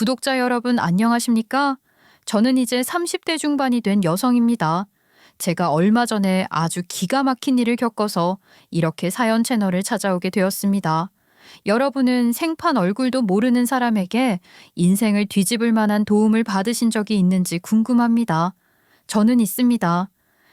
구독자 여러분 안녕하십니까? 저는 이제 30대 중반이 된 여성입니다. 제가 얼마 전에 아주 기가 막힌 일을 겪어서 이렇게 사연 채널을 찾아오게 되었습니다. 여러분은 생판 얼굴도 모르는 사람에게 인생을 뒤집을 만한 도움을 받으신 적이 있는지 궁금합니다. 저는 있습니다.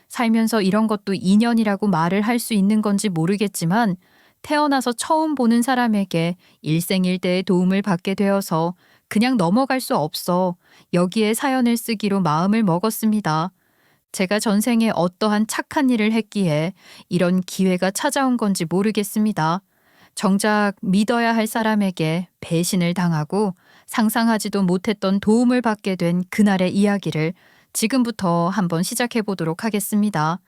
살면서 이런 것도 인연이라고 말을 할 수 있는 건지 모르겠지만 태어나서 처음 보는 사람에게 일생일대의 도움을 받게 되어서 그냥 넘어갈 수 없어 여기에 사연을 쓰기로 마음을 먹었습니다. 제가 전생에 어떠한 착한 일을 했기에 이런 기회가 찾아온 건지 모르겠습니다. 정작 믿어야 할 사람에게 배신을 당하고 상상하지도 못했던 도움을 받게 된 그날의 이야기를 지금부터 한번 시작해 보도록 하겠습니다.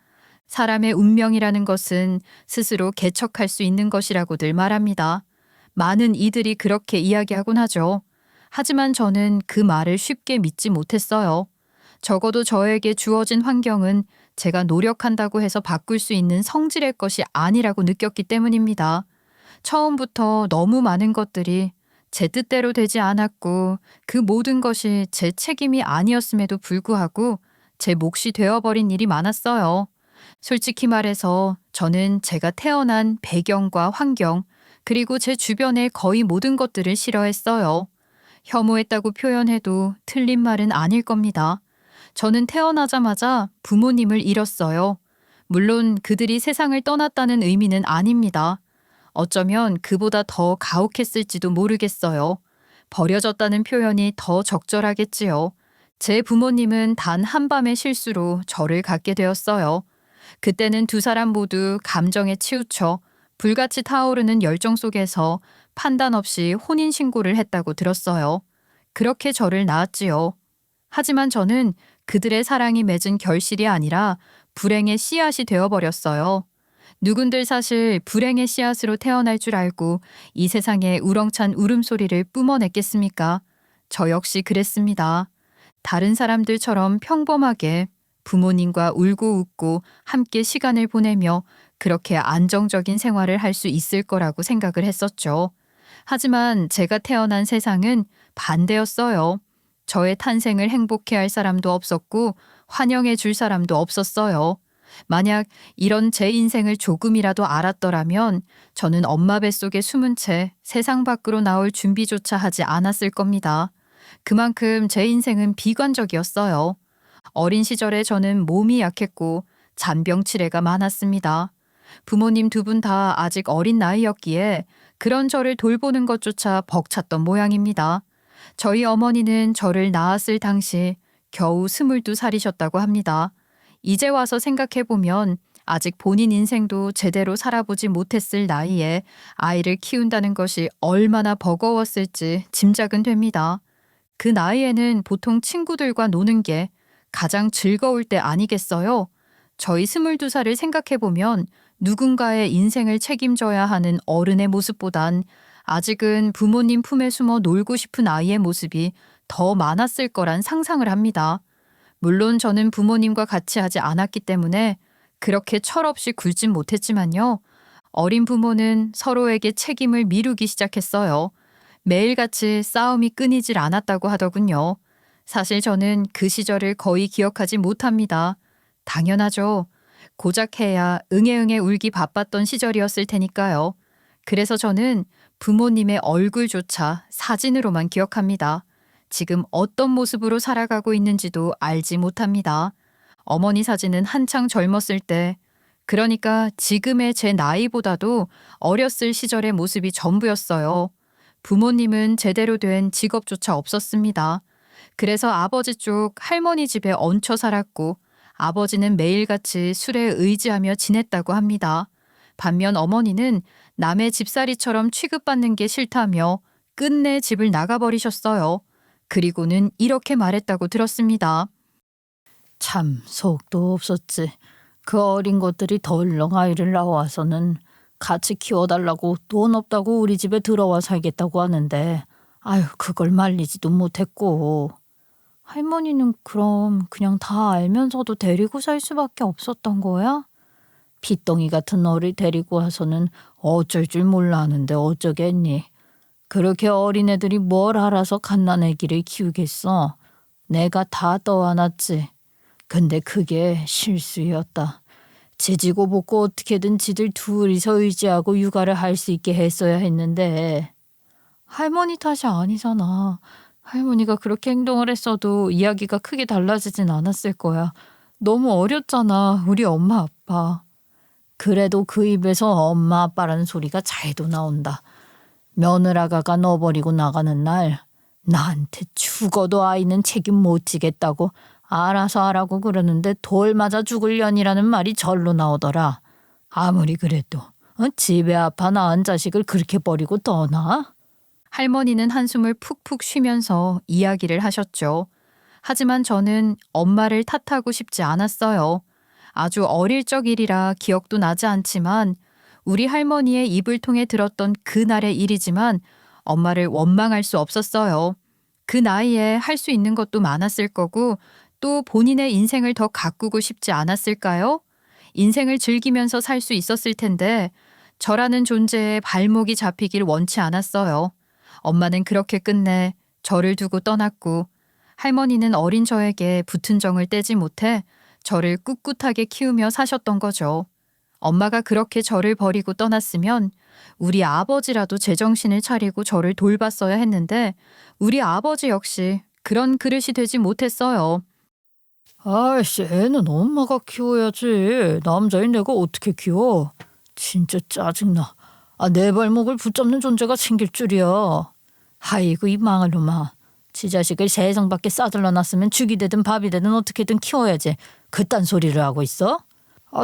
사람의 운명이라는 것은 스스로 개척할 수 있는 것이라고들 말합니다. 많은 이들이 그렇게 이야기하곤 하죠. 하지만 저는 그 말을 쉽게 믿지 못했어요. 적어도 저에게 주어진 환경은 제가 노력한다고 해서 바꿀 수 있는 성질의 것이 아니라고 느꼈기 때문입니다. 처음부터 너무 많은 것들이 제 뜻대로 되지 않았고 그 모든 것이 제 책임이 아니었음에도 불구하고 제 몫이 되어버린 일이 많았어요. 솔직히 말해서 저는 제가 태어난 배경과 환경 그리고 제 주변의 거의 모든 것들을 싫어했어요. 혐오했다고 표현해도 틀린 말은 아닐 겁니다. 저는 태어나자마자 부모님을 잃었어요. 물론 그들이 세상을 떠났다는 의미는 아닙니다. 어쩌면 그보다 더 가혹했을지도 모르겠어요. 버려졌다는 표현이 더 적절하겠지요. 제 부모님은 단 한밤의 실수로 저를 갖게 되었어요. 그때는 두 사람 모두 감정에 치우쳐 불같이 타오르는 열정 속에서 판단 없이 혼인신고를 했다고 들었어요. 그렇게 저를 낳았지요. 하지만 저는 그들의 사랑이 맺은 결실이 아니라 불행의 씨앗이 되어버렸어요. 누군들 사실 불행의 씨앗으로 태어날 줄 알고 이 세상에 우렁찬 울음소리를 뿜어냈겠습니까? 저 역시 그랬습니다. 다른 사람들처럼 평범하게 부모님과 울고 웃고 함께 시간을 보내며 그렇게 안정적인 생활을 할 수 있을 거라고 생각을 했었죠. 하지만 제가 태어난 세상은 반대였어요. 저의 탄생을 행복해 할 사람도 없었고 환영해 줄 사람도 없었어요. 만약 이런 제 인생을 조금이라도 알았더라면 저는 엄마 뱃속에 숨은 채 세상 밖으로 나올 준비조차 하지 않았을 겁니다. 그만큼 제 인생은 비관적이었어요. 어린 시절에 저는 몸이 약했고 잔병치레가 많았습니다. 부모님 두 분 다 아직 어린 나이였기에 그런 저를 돌보는 것조차 벅찼던 모양입니다. 저희 어머니는 저를 낳았을 당시 겨우 22살이셨다고 합니다. 이제 와서 생각해보면 아직 본인 인생도 제대로 살아보지 못했을 나이에 아이를 키운다는 것이 얼마나 버거웠을지 짐작은 됩니다. 그 나이에는 보통 친구들과 노는 게 가장 즐거울 때 아니겠어요? 저희 22살을 생각해보면 누군가의 인생을 책임져야 하는 어른의 모습보단 아직은 부모님 품에 숨어 놀고 싶은 아이의 모습이 더 많았을 거란 상상을 합니다. 물론 저는 부모님과 같이 하지 않았기 때문에 그렇게 철없이 굴진 못했지만요. 어린 부모는 서로에게 책임을 미루기 시작했어요. 매일같이 싸움이 끊이질 않았다고 하더군요. 사실 저는 그 시절을 거의 기억하지 못합니다. 당연하죠. 고작 해야 응애응애 울기 바빴던 시절이었을 테니까요. 그래서 저는 부모님의 얼굴조차 사진으로만 기억합니다. 지금 어떤 모습으로 살아가고 있는지도 알지 못합니다. 어머니 사진은 한창 젊었을 때, 그러니까 지금의 제 나이보다도 어렸을 시절의 모습이 전부였어요. 부모님은 제대로 된 직업조차 없었습니다. 그래서 아버지 쪽 할머니 집에 얹혀 살았고 아버지는 매일같이 술에 의지하며 지냈다고 합니다. 반면 어머니는 남의 집살이처럼 취급받는 게 싫다며 끝내 집을 나가버리셨어요. 그리고는 이렇게 말했다고 들었습니다. 참 속도 없었지. 그 어린 것들이 덜렁 아이를 낳아와서는 같이 키워달라고 돈 없다고 우리 집에 들어와 살겠다고 하는데 아유 그걸 말리지도 못했고. 할머니는 그럼 그냥 다 알면서도 데리고 살 수밖에 없었던 거야? 핏덩이 같은 너를 데리고 와서는 어쩔 줄 몰라 하는데 어쩌겠니. 그렇게 어린애들이 뭘 알아서 갓난아기를 키우겠어. 내가 다 떠안았지. 근데 그게 실수였다. 지지고 볶고 어떻게든 지들 둘이서 의지하고 육아를 할 수 있게 했어야 했는데. 할머니 탓이 아니잖아. 할머니가 그렇게 행동을 했어도 이야기가 크게 달라지진 않았을 거야. 너무 어렸잖아, 우리 엄마 아빠. 그래도 그 입에서 엄마 아빠라는 소리가 잘도 나온다. 며느라가가 너 버리고 나가는 날 나한테 죽어도 아이는 책임 못 지겠다고 알아서 하라고 그러는데 돌 맞아 죽을 년이라는 말이 절로 나오더라. 아무리 그래도 집에 아파 낳은 자식을 그렇게 버리고 떠나? 할머니는 한숨을 푹푹 쉬면서 이야기를 하셨죠. 하지만 저는 엄마를 탓하고 싶지 않았어요. 아주 어릴 적 일이라 기억도 나지 않지만 우리 할머니의 입을 통해 들었던 그날의 일이지만 엄마를 원망할 수 없었어요. 그 나이에 할 수 있는 것도 많았을 거고 또 본인의 인생을 더 가꾸고 싶지 않았을까요? 인생을 즐기면서 살 수 있었을 텐데 저라는 존재에 발목이 잡히길 원치 않았어요. 엄마는 그렇게 끝내 저를 두고 떠났고 할머니는 어린 저에게 붙은 정을 떼지 못해 저를 꿋꿋하게 키우며 사셨던 거죠. 엄마가 그렇게 저를 버리고 떠났으면 우리 아버지라도 제정신을 차리고 저를 돌봤어야 했는데 우리 아버지 역시 그런 그릇이 되지 못했어요. 아이씨, 애는 엄마가 키워야지. 남자인 내가 어떻게 키워? 진짜 짜증나. 내 발목을 붙잡는 존재가 생길 줄이야. 아이고 이 망할 놈아. 지 자식을 세상 밖에 싸들러 놨으면 죽이 되든 밥이 되든 어떻게든 키워야지. 그딴 소리를 하고 있어?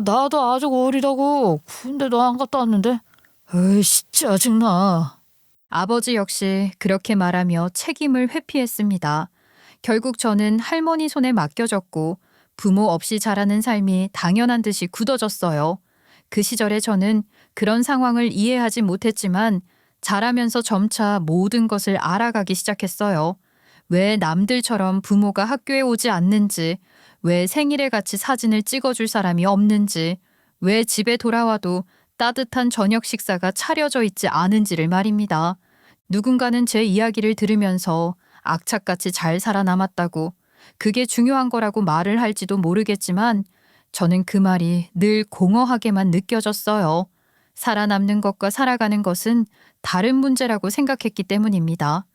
나도 아직 어리다고. 군대도 안 갔다 왔는데. 에이씨 짜증나. 아버지 역시 그렇게 말하며 책임을 회피했습니다. 결국 저는 할머니 손에 맡겨졌고 부모 없이 자라는 삶이 당연한 듯이 굳어졌어요. 그 시절에 저는 그런 상황을 이해하지 못했지만 자라면서 점차 모든 것을 알아가기 시작했어요. 왜 남들처럼 부모가 학교에 오지 않는지, 왜 생일에 같이 사진을 찍어줄 사람이 없는지, 왜 집에 돌아와도 따뜻한 저녁 식사가 차려져 있지 않은지를 말입니다. 누군가는 제 이야기를 들으면서 악착같이 잘 살아남았다고, 그게 중요한 거라고 말을 할지도 모르겠지만 저는 그 말이 늘 공허하게만 느껴졌어요. 살아남는 것과 살아가는 것은 다른 문제라고 생각했기 때문입니다.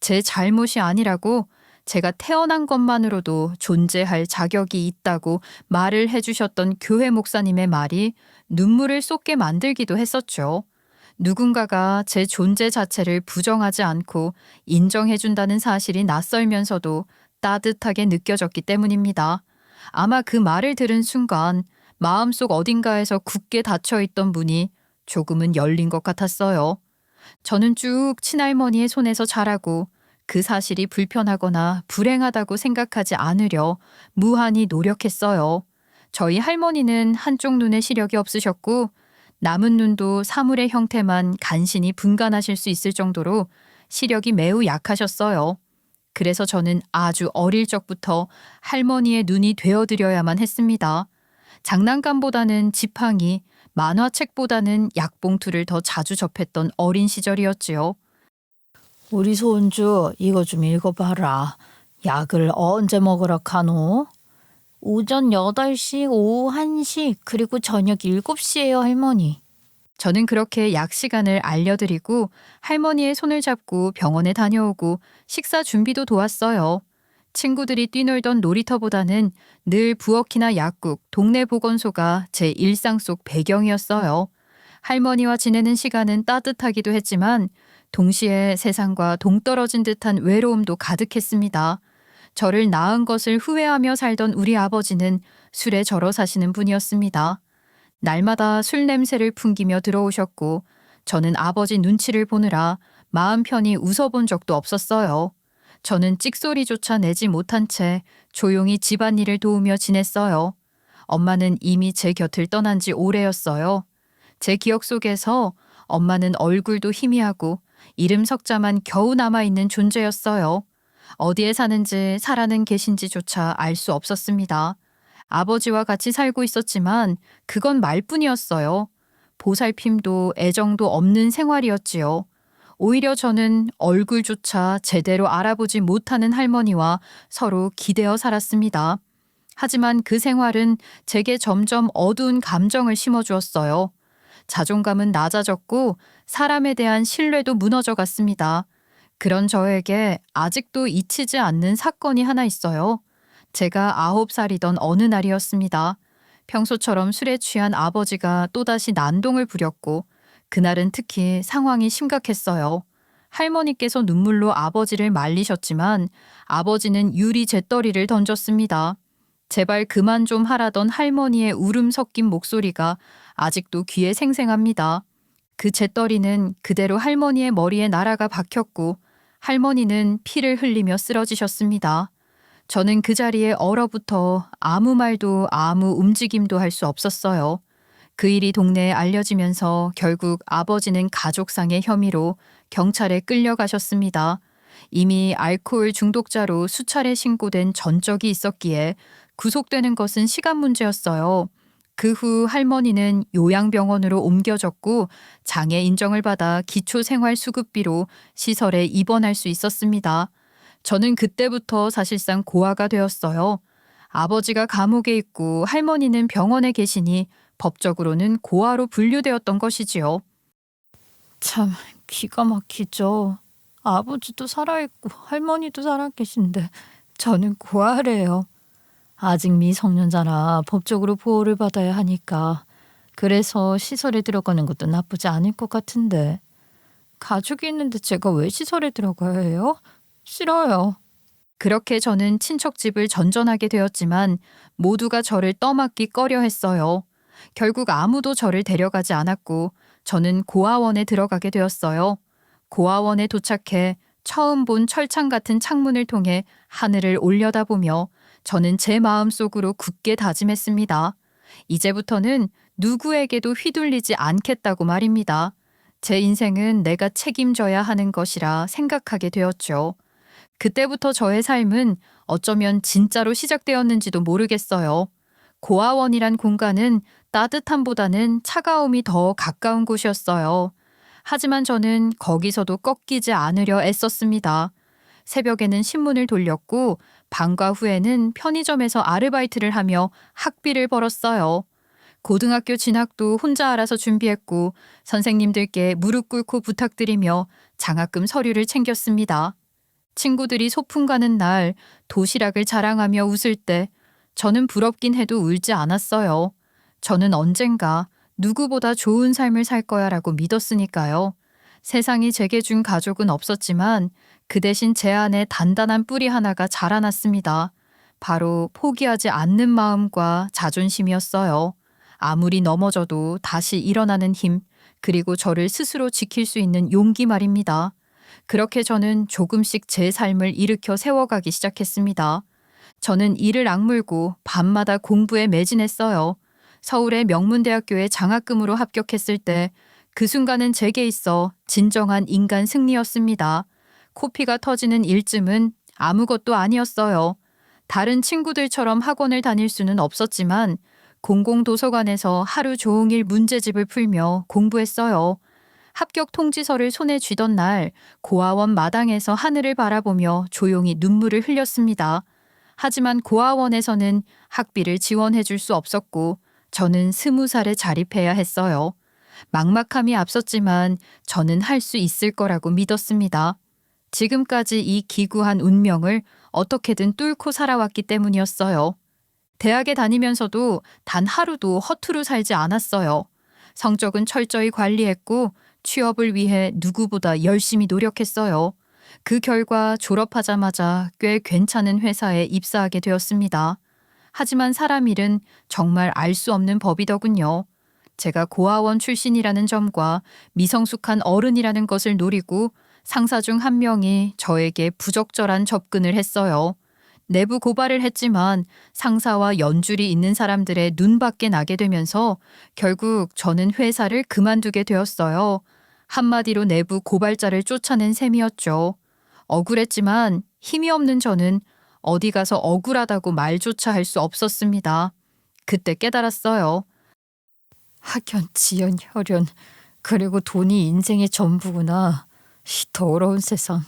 제 잘못이 아니라고 제가 태어난 것만으로도 존재할 자격이 있다고 말을 해주셨던 교회 목사님의 말이 눈물을 쏟게 만들기도 했었죠. 누군가가 제 존재 자체를 부정하지 않고 인정해준다는 사실이 낯설면서도 따뜻하게 느껴졌기 때문입니다. 아마 그 말을 들은 순간 마음속 어딘가에서 굳게 닫혀있던 문이 조금은 열린 것 같았어요. 저는 쭉 친할머니의 손에서 자라고 그 사실이 불편하거나 불행하다고 생각하지 않으려 무한히 노력했어요. 저희 할머니는 한쪽 눈에 시력이 없으셨고 남은 눈도 사물의 형태만 간신히 분간하실 수 있을 정도로 시력이 매우 약하셨어요. 그래서 저는 아주 어릴 적부터 할머니의 눈이 되어드려야만 했습니다. 장난감보다는 지팡이, 만화책보다는 약봉투를 더 자주 접했던 어린 시절이었지요. 우리 손주 이거 좀 읽어봐라. 약을 언제 먹으라 카노? 오전 8시, 오후 1시, 그리고 저녁 7시예요 할머니. 저는 그렇게 약 시간을 알려드리고 할머니의 손을 잡고 병원에 다녀오고 식사 준비도 도왔어요. 친구들이 뛰놀던 놀이터보다는 늘 부엌이나 약국, 동네 보건소가 제 일상 속 배경이었어요. 할머니와 지내는 시간은 따뜻하기도 했지만 동시에 세상과 동떨어진 듯한 외로움도 가득했습니다. 저를 낳은 것을 후회하며 살던 우리 아버지는 술에 절어 사시는 분이었습니다. 날마다 술 냄새를 풍기며 들어오셨고 저는 아버지 눈치를 보느라 마음 편히 웃어본 적도 없었어요. 저는 찍소리조차 내지 못한 채 조용히 집안일을 도우며 지냈어요. 엄마는 이미 제 곁을 떠난 지 오래였어요. 제 기억 속에서 엄마는 얼굴도 희미하고 이름 석자만 겨우 남아있는 존재였어요. 어디에 사는지 살아는 계신지조차 알 수 없었습니다. 아버지와 같이 살고 있었지만 그건 말뿐이었어요. 보살핌도 애정도 없는 생활이었지요. 오히려 저는 얼굴조차 제대로 알아보지 못하는 할머니와 서로 기대어 살았습니다. 하지만 그 생활은 제게 점점 어두운 감정을 심어주었어요. 자존감은 낮아졌고 사람에 대한 신뢰도 무너져 갔습니다. 그런 저에게 아직도 잊히지 않는 사건이 하나 있어요. 제가 9살이던 어느 날이었습니다. 평소처럼 술에 취한 아버지가 또다시 난동을 부렸고 그날은 특히 상황이 심각했어요. 할머니께서 눈물로 아버지를 말리셨지만 아버지는 유리 재떨이를 던졌습니다. 제발 그만 좀 하라던 할머니의 울음 섞인 목소리가 아직도 귀에 생생합니다. 그 재떨이는 그대로 할머니의 머리에 날아가 박혔고 할머니는 피를 흘리며 쓰러지셨습니다. 저는 그 자리에 얼어붙어 아무 말도 아무 움직임도 할 수 없었어요. 그 일이 동네에 알려지면서 결국 아버지는 가족상의 혐의로 경찰에 끌려가셨습니다. 이미 알코올 중독자로 수차례 신고된 전적이 있었기에 구속되는 것은 시간 문제였어요. 그 후 할머니는 요양병원으로 옮겨졌고 장애 인정을 받아 기초생활수급비로 시설에 입원할 수 있었습니다. 저는 그때부터 사실상 고아가 되었어요. 아버지가 감옥에 있고 할머니는 병원에 계시니 법적으로는 고아로 분류되었던 것이지요. 참 기가 막히죠. 아버지도 살아있고 할머니도 살아계신데 저는 고아래요. 아직 미성년자라 법적으로 보호를 받아야 하니까 그래서 시설에 들어가는 것도 나쁘지 않을 것 같은데 가족이 있는데 제가 왜 시설에 들어가야 해요? 싫어요. 그렇게 저는 친척집을 전전하게 되었지만 모두가 저를 떠맡기 꺼려 했어요. 결국 아무도 저를 데려가지 않았고 저는 고아원에 들어가게 되었어요. 고아원에 도착해 처음 본 철창 같은 창문을 통해 하늘을 올려다보며 저는 제 마음속으로 굳게 다짐했습니다. 이제부터는 누구에게도 휘둘리지 않겠다고 말입니다. 제 인생은 내가 책임져야 하는 것이라 생각하게 되었죠. 그때부터 저의 삶은 어쩌면 진짜로 시작되었는지도 모르겠어요. 고아원이란 공간은 따뜻함보다는 차가움이 더 가까운 곳이었어요. 하지만 저는 거기서도 꺾이지 않으려 애썼습니다. 새벽에는 신문을 돌렸고 방과 후에는 편의점에서 아르바이트를 하며 학비를 벌었어요. 고등학교 진학도 혼자 알아서 준비했고 선생님들께 무릎 꿇고 부탁드리며 장학금 서류를 챙겼습니다. 친구들이 소풍 가는 날 도시락을 자랑하며 웃을 때 저는 부럽긴 해도 울지 않았어요. 저는 언젠가 누구보다 좋은 삶을 살 거야라고 믿었으니까요. 세상이 제게 준 가족은 없었지만 그 대신 제 안에 단단한 뿌리 하나가 자라났습니다. 바로 포기하지 않는 마음과 자존심이었어요. 아무리 넘어져도 다시 일어나는 힘, 그리고 저를 스스로 지킬 수 있는 용기 말입니다. 그렇게 저는 조금씩 제 삶을 일으켜 세워가기 시작했습니다. 저는 이를 악물고 밤마다 공부에 매진했어요. 서울의 명문대학교에 장학금으로 합격했을 때 그 순간은 제게 있어 진정한 인간 승리였습니다. 코피가 터지는 일쯤은 아무것도 아니었어요. 다른 친구들처럼 학원을 다닐 수는 없었지만 공공도서관에서 하루 종일 문제집을 풀며 공부했어요. 합격 통지서를 손에 쥐던 날 고아원 마당에서 하늘을 바라보며 조용히 눈물을 흘렸습니다. 하지만 고아원에서는 학비를 지원해 줄 수 없었고 저는 20살에 자립해야 했어요. 막막함이 앞섰지만 저는 할 수 있을 거라고 믿었습니다. 지금까지 이 기구한 운명을 어떻게든 뚫고 살아왔기 때문이었어요. 대학에 다니면서도 단 하루도 허투루 살지 않았어요. 성적은 철저히 관리했고 취업을 위해 누구보다 열심히 노력했어요. 그 결과 졸업하자마자 꽤 괜찮은 회사에 입사하게 되었습니다. 하지만 사람 일은 정말 알 수 없는 법이더군요. 제가 고아원 출신이라는 점과 미성숙한 어른이라는 것을 노리고 상사 중 한 명이 저에게 부적절한 접근을 했어요. 내부 고발을 했지만 상사와 연줄이 있는 사람들의 눈밖에 나게 되면서 결국 저는 회사를 그만두게 되었어요. 한마디로 내부 고발자를 쫓아낸 셈이었죠. 억울했지만 힘이 없는 저는 어디 가서 억울하다고 말조차 할 수 없었습니다. 그때 깨달았어요. 학연, 지연, 혈연, 그리고 돈이 인생의 전부구나. 더러운 세상.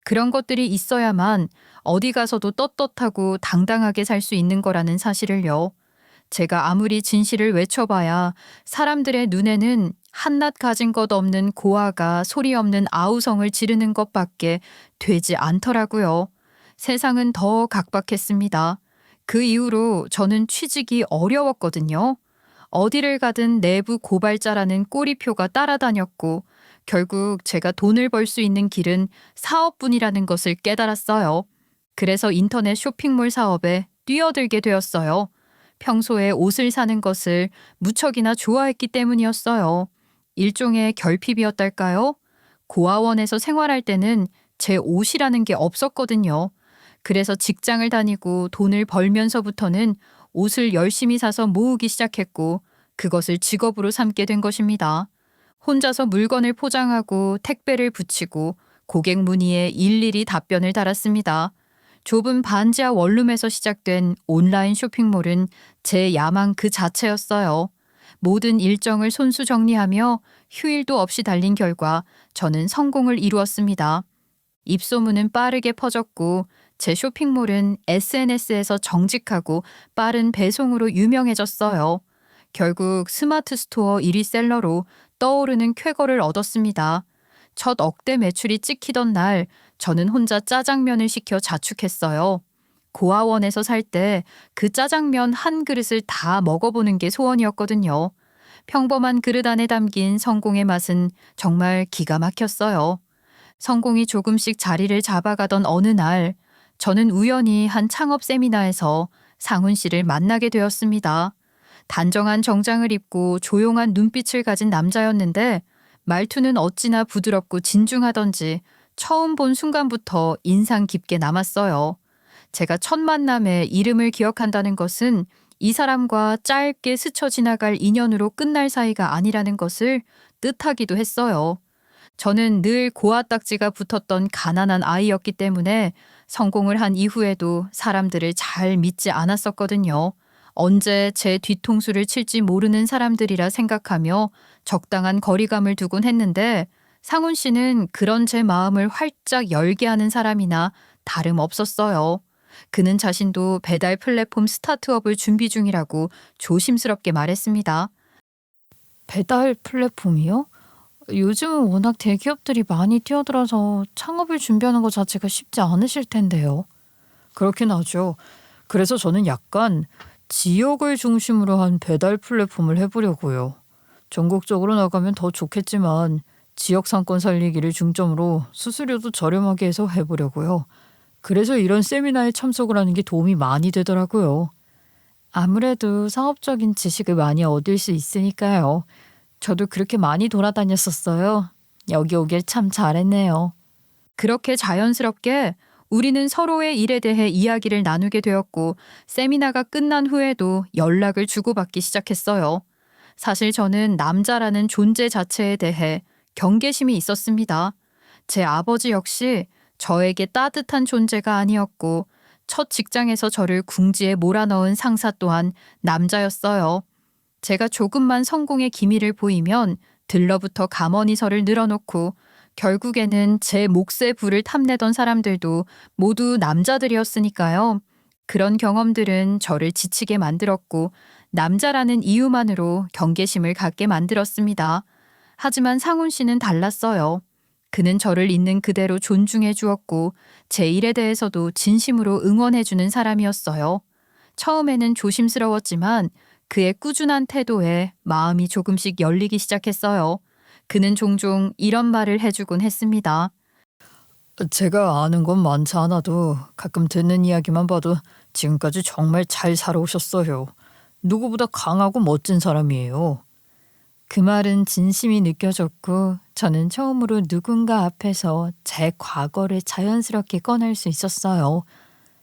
그런 것들이 있어야만 어디 가서도 떳떳하고 당당하게 살 수 있는 거라는 사실을요. 제가 아무리 진실을 외쳐봐야 사람들의 눈에는 한낱 가진 것 없는 고아가 소리 없는 아우성을 지르는 것밖에 되지 않더라고요. 세상은 더 각박했습니다. 그 이후로 저는 취직이 어려웠거든요. 어디를 가든 내부 고발자라는 꼬리표가 따라다녔고 결국 제가 돈을 벌 수 있는 길은 사업뿐이라는 것을 깨달았어요. 그래서 인터넷 쇼핑몰 사업에 뛰어들게 되었어요. 평소에 옷을 사는 것을 무척이나 좋아했기 때문이었어요. 일종의 결핍이었달까요? 고아원에서 생활할 때는 제 옷이라는 게 없었거든요. 그래서 직장을 다니고 돈을 벌면서부터는 옷을 열심히 사서 모으기 시작했고 그것을 직업으로 삼게 된 것입니다. 혼자서 물건을 포장하고 택배를 붙이고 고객 문의에 일일이 답변을 달았습니다. 좁은 반지하 원룸에서 시작된 온라인 쇼핑몰은 제 야망 그 자체였어요. 모든 일정을 손수 정리하며 휴일도 없이 달린 결과 저는 성공을 이루었습니다. 입소문은 빠르게 퍼졌고 제 쇼핑몰은 SNS에서 정직하고 빠른 배송으로 유명해졌어요. 결국 스마트 스토어 1위 셀러로 떠오르는 쾌거를 얻었습니다. 첫 억대 매출이 찍히던 날 저는 혼자 짜장면을 시켜 자축했어요. 고아원에서 살 때 그 짜장면 한 그릇을 다 먹어보는 게 소원이었거든요. 평범한 그릇 안에 담긴 성공의 맛은 정말 기가 막혔어요. 성공이 조금씩 자리를 잡아가던 어느 날 저는 우연히 한 창업 세미나에서 상훈 씨를 만나게 되었습니다. 단정한 정장을 입고 조용한 눈빛을 가진 남자였는데 말투는 어찌나 부드럽고 진중하던지 처음 본 순간부터 인상 깊게 남았어요. 제가 첫 만남에 이름을 기억한다는 것은 이 사람과 짧게 스쳐 지나갈 인연으로 끝날 사이가 아니라는 것을 뜻하기도 했어요. 저는 늘 고아딱지가 붙었던 가난한 아이였기 때문에 성공을 한 이후에도 사람들을 잘 믿지 않았었거든요. 언제 제 뒤통수를 칠지 모르는 사람들이라 생각하며 적당한 거리감을 두곤 했는데 상훈 씨는 그런 제 마음을 활짝 열게 하는 사람이나 다름없었어요. 그는 자신도 배달 플랫폼 스타트업을 준비 중이라고 조심스럽게 말했습니다. 배달 플랫폼이요? 요즘은 워낙 대기업들이 많이 뛰어들어서 창업을 준비하는 것 자체가 쉽지 않으실 텐데요. 그렇긴 하죠. 그래서 저는 약간 지역을 중심으로 한 배달 플랫폼을 해보려고요. 전국적으로 나가면 더 좋겠지만 지역 상권 살리기를 중점으로 수수료도 저렴하게 해서 해보려고요. 그래서 이런 세미나에 참석을 하는 게 도움이 많이 되더라고요. 아무래도 상업적인 지식을 많이 얻을 수 있으니까요. 저도 그렇게 많이 돌아다녔었어요. 여기 오길 참 잘했네요. 그렇게 자연스럽게 우리는 서로의 일에 대해 이야기를 나누게 되었고 세미나가 끝난 후에도 연락을 주고받기 시작했어요. 사실 저는 남자라는 존재 자체에 대해 경계심이 있었습니다. 제 아버지 역시 저에게 따뜻한 존재가 아니었고 첫 직장에서 저를 궁지에 몰아넣은 상사 또한 남자였어요. 제가 조금만 성공의 기미를 보이면 들러부터 가머니설을 늘어놓고 결국에는 제 몫의 부를 탐내던 사람들도 모두 남자들이었으니까요. 그런 경험들은 저를 지치게 만들었고 남자라는 이유만으로 경계심을 갖게 만들었습니다. 하지만 상훈 씨는 달랐어요. 그는 저를 있는 그대로 존중해 주었고 제 일에 대해서도 진심으로 응원해 주는 사람이었어요. 처음에는 조심스러웠지만 그의 꾸준한 태도에 마음이 조금씩 열리기 시작했어요. 그는 종종 이런 말을 해주곤 했습니다. 제가 아는 건 많지 않아도 가끔 듣는 이야기만 봐도 지금까지 정말 잘 살아오셨어요. 누구보다 강하고 멋진 사람이에요. 그 말은 진심이 느껴졌고 저는 처음으로 누군가 앞에서 제 과거를 자연스럽게 꺼낼 수 있었어요.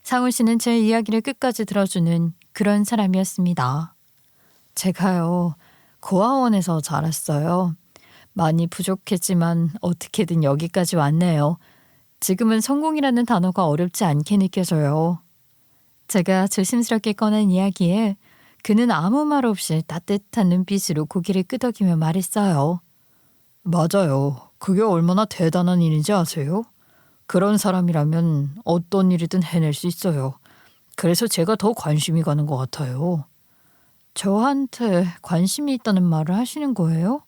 상훈 씨는 제 이야기를 끝까지 들어주는 그런 사람이었습니다. 제가요, 고아원에서 자랐어요. 많이 부족했지만 어떻게든 여기까지 왔네요. 지금은 성공이라는 단어가 어렵지 않게 느껴져요. 제가 조심스럽게 꺼낸 이야기에 그는 아무 말 없이 따뜻한 눈빛으로 고개를 끄덕이며 말했어요. 맞아요. 그게 얼마나 대단한 일인지 아세요? 그런 사람이라면 어떤 일이든 해낼 수 있어요. 그래서 제가 더 관심이 가는 것 같아요. 저한테 관심이 있다는 말을 하시는 거예요?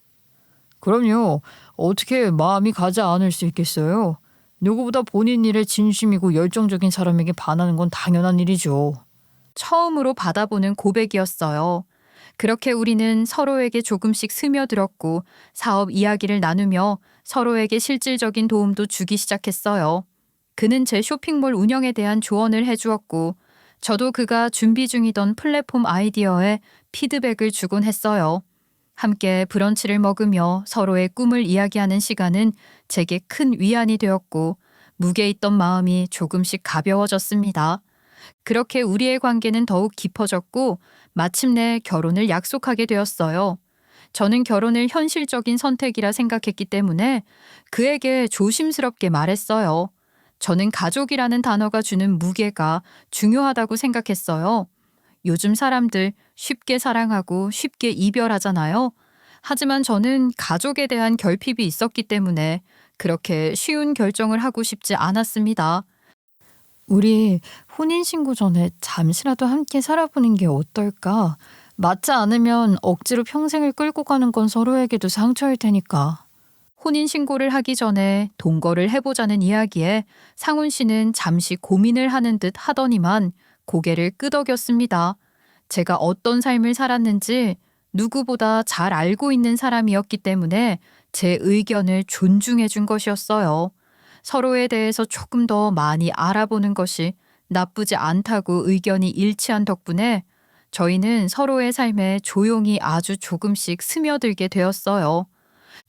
그럼요. 어떻게 마음이 가지 않을 수 있겠어요? 누구보다 본인 일에 진심이고 열정적인 사람에게 반하는 건 당연한 일이죠. 처음으로 받아보는 고백이었어요. 그렇게 우리는 서로에게 조금씩 스며들었고 사업 이야기를 나누며 서로에게 실질적인 도움도 주기 시작했어요. 그는 제 쇼핑몰 운영에 대한 조언을 해주었고 저도 그가 준비 중이던 플랫폼 아이디어에 피드백을 주곤 했어요. 함께 브런치를 먹으며 서로의 꿈을 이야기하는 시간은 제게 큰 위안이 되었고 무게 있던 마음이 조금씩 가벼워졌습니다. 그렇게 우리의 관계는 더욱 깊어졌고 마침내 결혼을 약속하게 되었어요. 저는 결혼을 현실적인 선택이라 생각했기 때문에 그에게 조심스럽게 말했어요. 저는 가족이라는 단어가 주는 무게가 중요하다고 생각했어요. 요즘 사람들 쉽게 사랑하고 쉽게 이별하잖아요. 하지만 저는 가족에 대한 결핍이 있었기 때문에 그렇게 쉬운 결정을 하고 싶지 않았습니다. 우리 혼인신고 전에 잠시라도 함께 살아보는 게 어떨까? 맞지 않으면 억지로 평생을 끌고 가는 건 서로에게도 상처일 테니까. 혼인신고를 하기 전에 동거를 해보자는 이야기에 상훈 씨는 잠시 고민을 하는 듯 하더니만 고개를 끄덕였습니다. 제가 어떤 삶을 살았는지 누구보다 잘 알고 있는 사람이었기 때문에 제 의견을 존중해 준 것이었어요. 서로에 대해서 조금 더 많이 알아보는 것이 나쁘지 않다고 의견이 일치한 덕분에 저희는 서로의 삶에 조용히 아주 조금씩 스며들게 되었어요.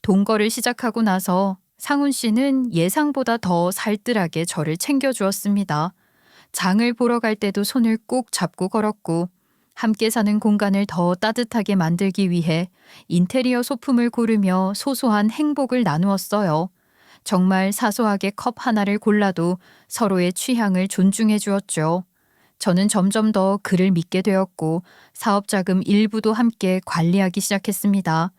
동거를 시작하고 나서 상훈 씨는 예상보다 더 살뜰하게 저를 챙겨주었습니다. 장을 보러 갈 때도 손을 꼭 잡고 걸었고 함께 사는 공간을 더 따뜻하게 만들기 위해 인테리어 소품을 고르며 소소한 행복을 나누었어요. 정말 사소하게 컵 하나를 골라도 서로의 취향을 존중해 주었죠. 저는 점점 더 그를 믿게 되었고 사업자금 일부도 함께 관리하기 시작했습니다.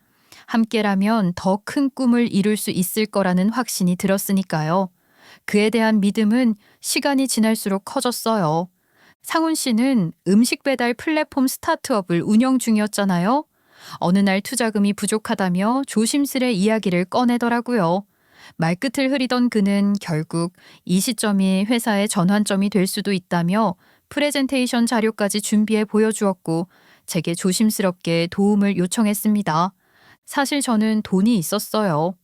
함께라면 더 큰 꿈을 이룰 수 있을 거라는 확신이 들었으니까요. 그에 대한 믿음은 시간이 지날수록 커졌어요. 상훈 씨는 음식 배달 플랫폼 스타트업을 운영 중이었잖아요. 어느 날 투자금이 부족하다며 조심스레 이야기를 꺼내더라고요. 말끝을 흐리던 그는 결국 이 시점이 회사의 전환점이 될 수도 있다며 프레젠테이션 자료까지 준비해 보여주었고 제게 조심스럽게 도움을 요청했습니다. 사실 저는 돈이 있었어요.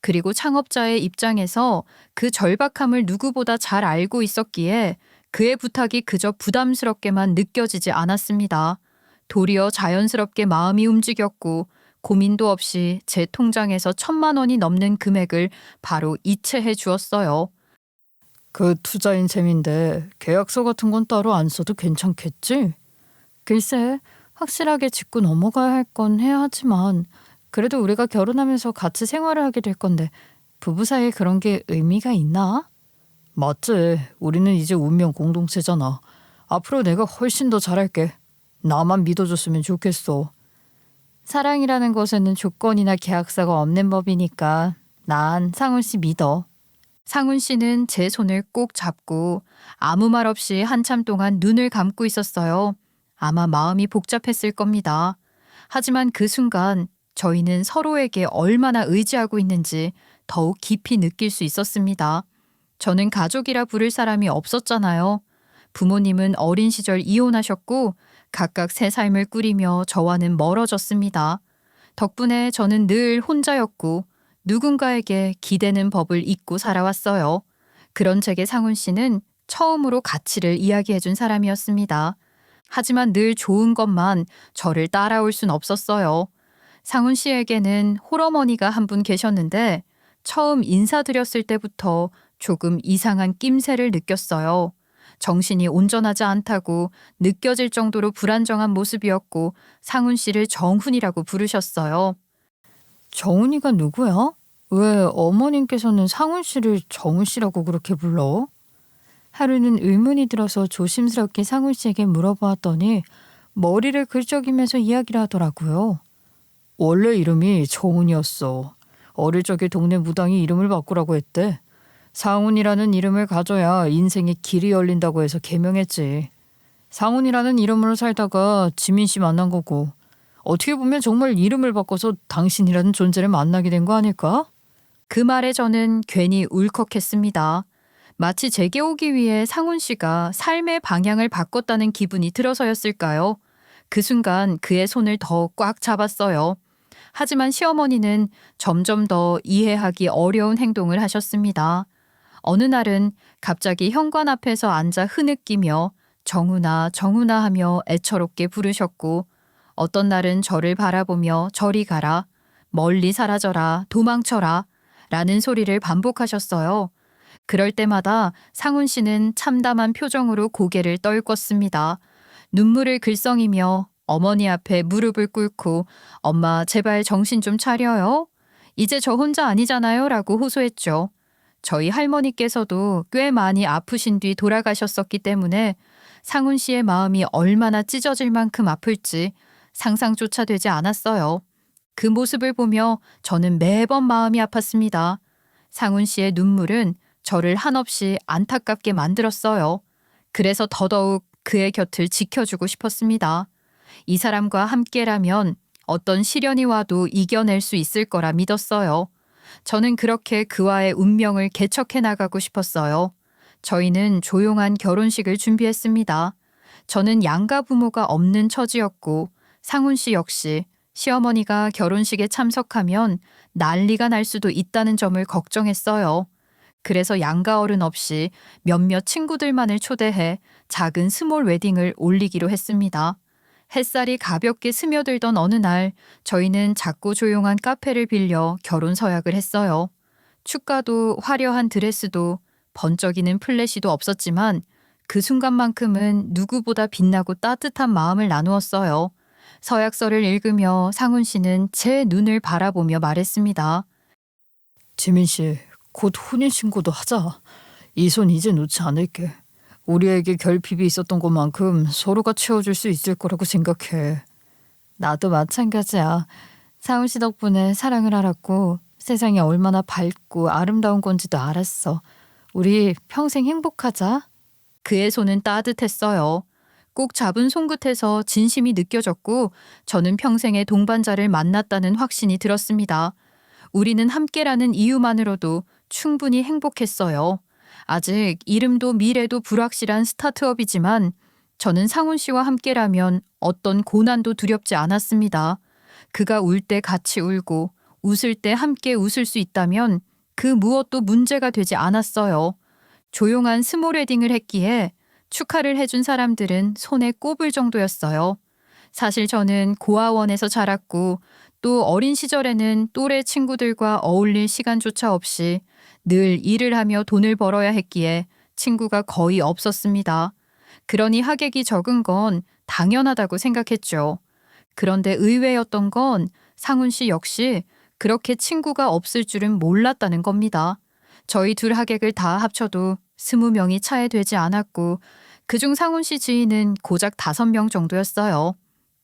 그리고 창업자의 입장에서 그 절박함을 누구보다 잘 알고 있었기에 그의 부탁이 그저 부담스럽게만 느껴지지 않았습니다. 도리어 자연스럽게 마음이 움직였고 고민도 없이 제 통장에서 1,000만 원이 넘는 금액을 바로 이체해 주었어요. 그 투자인 셈인데 계약서 같은 건 따로 안 써도 괜찮겠지? 글쎄, 확실하게 짚고 넘어가야 할 건 해야 하지만 그래도 우리가 결혼하면서 같이 생활을 하게 될 건데 부부 사이에 그런 게 의미가 있나? 맞지. 우리는 이제 운명 공동체잖아. 앞으로 내가 훨씬 더 잘할게. 나만 믿어줬으면 좋겠어. 사랑이라는 것에는 조건이나 계약서가 없는 법이니까 난 상훈 씨 믿어. 상훈 씨는 제 손을 꼭 잡고 아무 말 없이 한참 동안 눈을 감고 있었어요. 아마 마음이 복잡했을 겁니다. 하지만 그 순간 저희는 서로에게 얼마나 의지하고 있는지 더욱 깊이 느낄 수 있었습니다. 저는 가족이라 부를 사람이 없었잖아요. 부모님은 어린 시절 이혼하셨고 각각 새 삶을 꾸리며 저와는 멀어졌습니다. 덕분에 저는 늘 혼자였고 누군가에게 기대는 법을 잊고 살아왔어요. 그런 제게 상훈 씨는 처음으로 가치를 이야기해준 사람이었습니다. 하지만 늘 좋은 것만 저를 따라올 순 없었어요. 상훈 씨에게는 홀어머니가 한 분 계셨는데 처음 인사드렸을 때부터 조금 이상한 낌새를 느꼈어요. 정신이 온전하지 않다고 느껴질 정도로 불안정한 모습이었고 상훈 씨를 정훈이라고 부르셨어요. 정훈이가 누구야? 왜 어머님께서는 상훈 씨를 정훈 씨라고 그렇게 불러? 하루는 의문이 들어서 조심스럽게 상훈 씨에게 물어보았더니 머리를 긁적이면서 이야기를 하더라고요. 원래 이름이 정훈이었어. 어릴 적에 동네 무당이 이름을 바꾸라고 했대. 상훈이라는 이름을 가져야 인생의 길이 열린다고 해서 개명했지. 상훈이라는 이름으로 살다가 지민 씨 만난 거고, 어떻게 보면 정말 이름을 바꿔서 당신이라는 존재를 만나게 된 거 아닐까? 그 말에 저는 괜히 울컥했습니다. 마치 제게 오기 위해 상훈 씨가 삶의 방향을 바꿨다는 기분이 들어서였을까요? 그 순간 그의 손을 더 꽉 잡았어요. 하지만 시어머니는 점점 더 이해하기 어려운 행동을 하셨습니다. 어느 날은 갑자기 현관 앞에서 앉아 흐느끼며 정훈아, 정훈아 하며 애처롭게 부르셨고, 어떤 날은 저를 바라보며 저리 가라, 멀리 사라져라, 도망쳐라 라는 소리를 반복하셨어요. 그럴 때마다 상훈 씨는 참담한 표정으로 고개를 떨궜습니다. 눈물을 글썽이며 어머니 앞에 무릎을 꿇고 엄마 제발 정신 좀 차려요. 이제 저 혼자 아니잖아요 라고 호소했죠. 저희 할머니께서도 꽤 많이 아프신 뒤 돌아가셨었기 때문에 상훈 씨의 마음이 얼마나 찢어질 만큼 아플지 상상조차 되지 않았어요. 그 모습을 보며 저는 매번 마음이 아팠습니다. 상훈 씨의 눈물은 저를 한없이 안타깝게 만들었어요. 그래서 더더욱 그의 곁을 지켜주고 싶었습니다. 이 사람과 함께라면 어떤 시련이 와도 이겨낼 수 있을 거라 믿었어요. 저는 그렇게 그와의 운명을 개척해 나가고 싶었어요. 저희는 조용한 결혼식을 준비했습니다. 저는 양가 부모가 없는 처지였고 상훈 씨 역시 시어머니가 결혼식에 참석하면 난리가 날 수도 있다는 점을 걱정했어요. 그래서 양가 어른 없이 몇몇 친구들만을 초대해 작은 스몰 웨딩을 올리기로 했습니다. 햇살이 가볍게 스며들던 어느 날 저희는 작고 조용한 카페를 빌려 결혼 서약을 했어요. 축가도 화려한 드레스도 번쩍이는 플래시도 없었지만 그 순간만큼은 누구보다 빛나고 따뜻한 마음을 나누었어요. 서약서를 읽으며 상훈 씨는 제 눈을 바라보며 말했습니다. 지민 씨, 곧 혼인신고도 하자. 이 손 이제 놓지 않을게. 우리에게 결핍이 있었던 것만큼 서로가 채워줄 수 있을 거라고 생각해. 나도 마찬가지야. 상훈 씨 덕분에 사랑을 알았고 세상이 얼마나 밝고 아름다운 건지도 알았어. 우리 평생 행복하자. 그의 손은 따뜻했어요. 꼭 잡은 손끝에서 진심이 느껴졌고 저는 평생의 동반자를 만났다는 확신이 들었습니다. 우리는 함께라는 이유만으로도 충분히 행복했어요. 아직 이름도 미래도 불확실한 스타트업이지만 저는 상훈 씨와 함께라면 어떤 고난도 두렵지 않았습니다. 그가 울 때 같이 울고 웃을 때 함께 웃을 수 있다면 그 무엇도 문제가 되지 않았어요. 조용한 스몰 웨딩을 했기에 축하를 해준 사람들은 손에 꼽을 정도였어요. 사실 저는 고아원에서 자랐고 또 어린 시절에는 또래 친구들과 어울릴 시간조차 없이 늘 일을 하며 돈을 벌어야 했기에 친구가 거의 없었습니다. 그러니 하객이 적은 건 당연하다고 생각했죠. 그런데 의외였던 건 상훈 씨 역시 그렇게 친구가 없을 줄은 몰랐다는 겁니다. 저희 둘 하객을 다 합쳐도 20명이 차에 되지 않았고 그중 상훈 씨 지인은 고작 5명 정도였어요.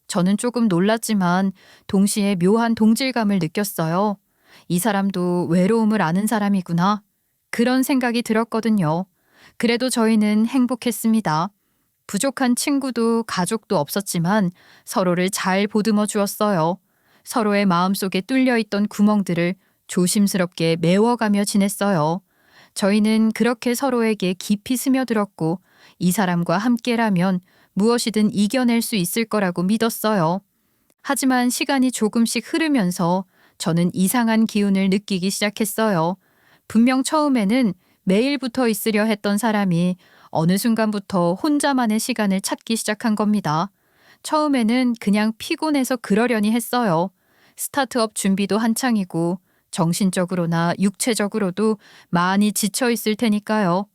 저는 조금 놀랐지만 동시에 묘한 동질감을 느꼈어요. 이 사람도 외로움을 아는 사람이구나. 그런 생각이 들었거든요. 그래도 저희는 행복했습니다. 부족한 친구도 가족도 없었지만 서로를 잘 보듬어 주었어요. 서로의 마음속에 뚫려있던 구멍들을 조심스럽게 메워가며 지냈어요. 저희는 그렇게 서로에게 깊이 스며들었고 이 사람과 함께라면 무엇이든 이겨낼 수 있을 거라고 믿었어요. 하지만 시간이 조금씩 흐르면서 저는 이상한 기운을 느끼기 시작했어요. 분명 처음에는 매일 붙어 있으려 했던 사람이 어느 순간부터 혼자만의 시간을 찾기 시작한 겁니다. 처음에는 그냥 피곤해서 그러려니 했어요. 스타트업 준비도 한창이고 정신적으로나 육체적으로도 많이 지쳐 있을 테니까요.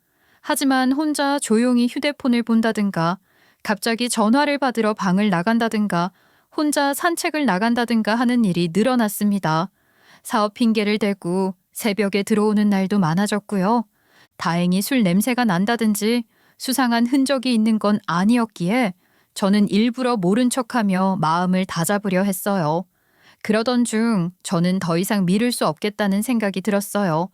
하지만 혼자 조용히 휴대폰을 본다든가 갑자기 전화를 받으러 방을 나간다든가 혼자 산책을 나간다든가 하는 일이 늘어났습니다. 사업 핑계를 대고 새벽에 들어오는 날도 많아졌고요. 다행히 술 냄새가 난다든지 수상한 흔적이 있는 건 아니었기에 저는 일부러 모른 척하며 마음을 다잡으려 했어요. 그러던 중 저는 더 이상 미룰 수 없겠다는 생각이 들었어요.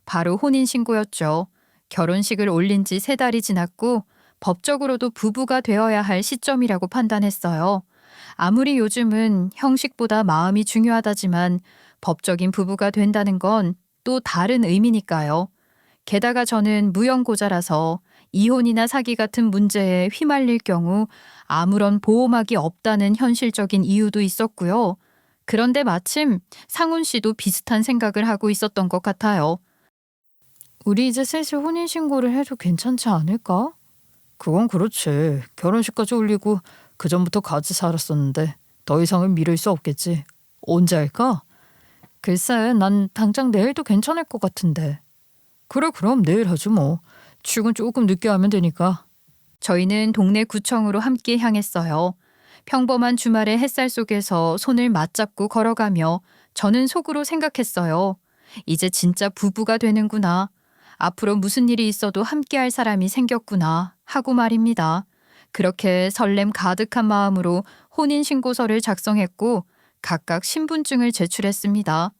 바로 혼인신고였죠. 결혼식을 올린 지 3달이 지났고 법적으로도 부부가 되어야 할 시점이라고 판단했어요. 아무리 요즘은 형식보다 마음이 중요하다지만 법적인 부부가 된다는 건 또 다른 의미니까요. 게다가 저는 무연고자라서 이혼이나 사기 같은 문제에 휘말릴 경우 아무런 보호막이 없다는 현실적인 이유도 있었고요. 그런데 마침 상훈 씨도 비슷한 생각을 하고 있었던 것 같아요. 우리 이제 슬슬 혼인신고를 해도 괜찮지 않을까? 그건 그렇지. 결혼식까지 올리고 그 전부터 같이 살았었는데 더 이상은 미룰 수 없겠지. 언제 할까? 글쎄, 난 당장 내일도 괜찮을 것 같은데. 그래, 그럼 내일 하죠 뭐. 출근 조금 늦게 하면 되니까. 저희는 동네 구청으로 함께 향했어요. 평범한 주말의 햇살 속에서 손을 맞잡고 걸어가며 저는 속으로 생각했어요. 이제 진짜 부부가 되는구나. 앞으로 무슨 일이 있어도 함께할 사람이 생겼구나 하고 말입니다. 그렇게 설렘 가득한 마음으로 혼인신고서를 작성했고 각각 신분증을 제출했습니다.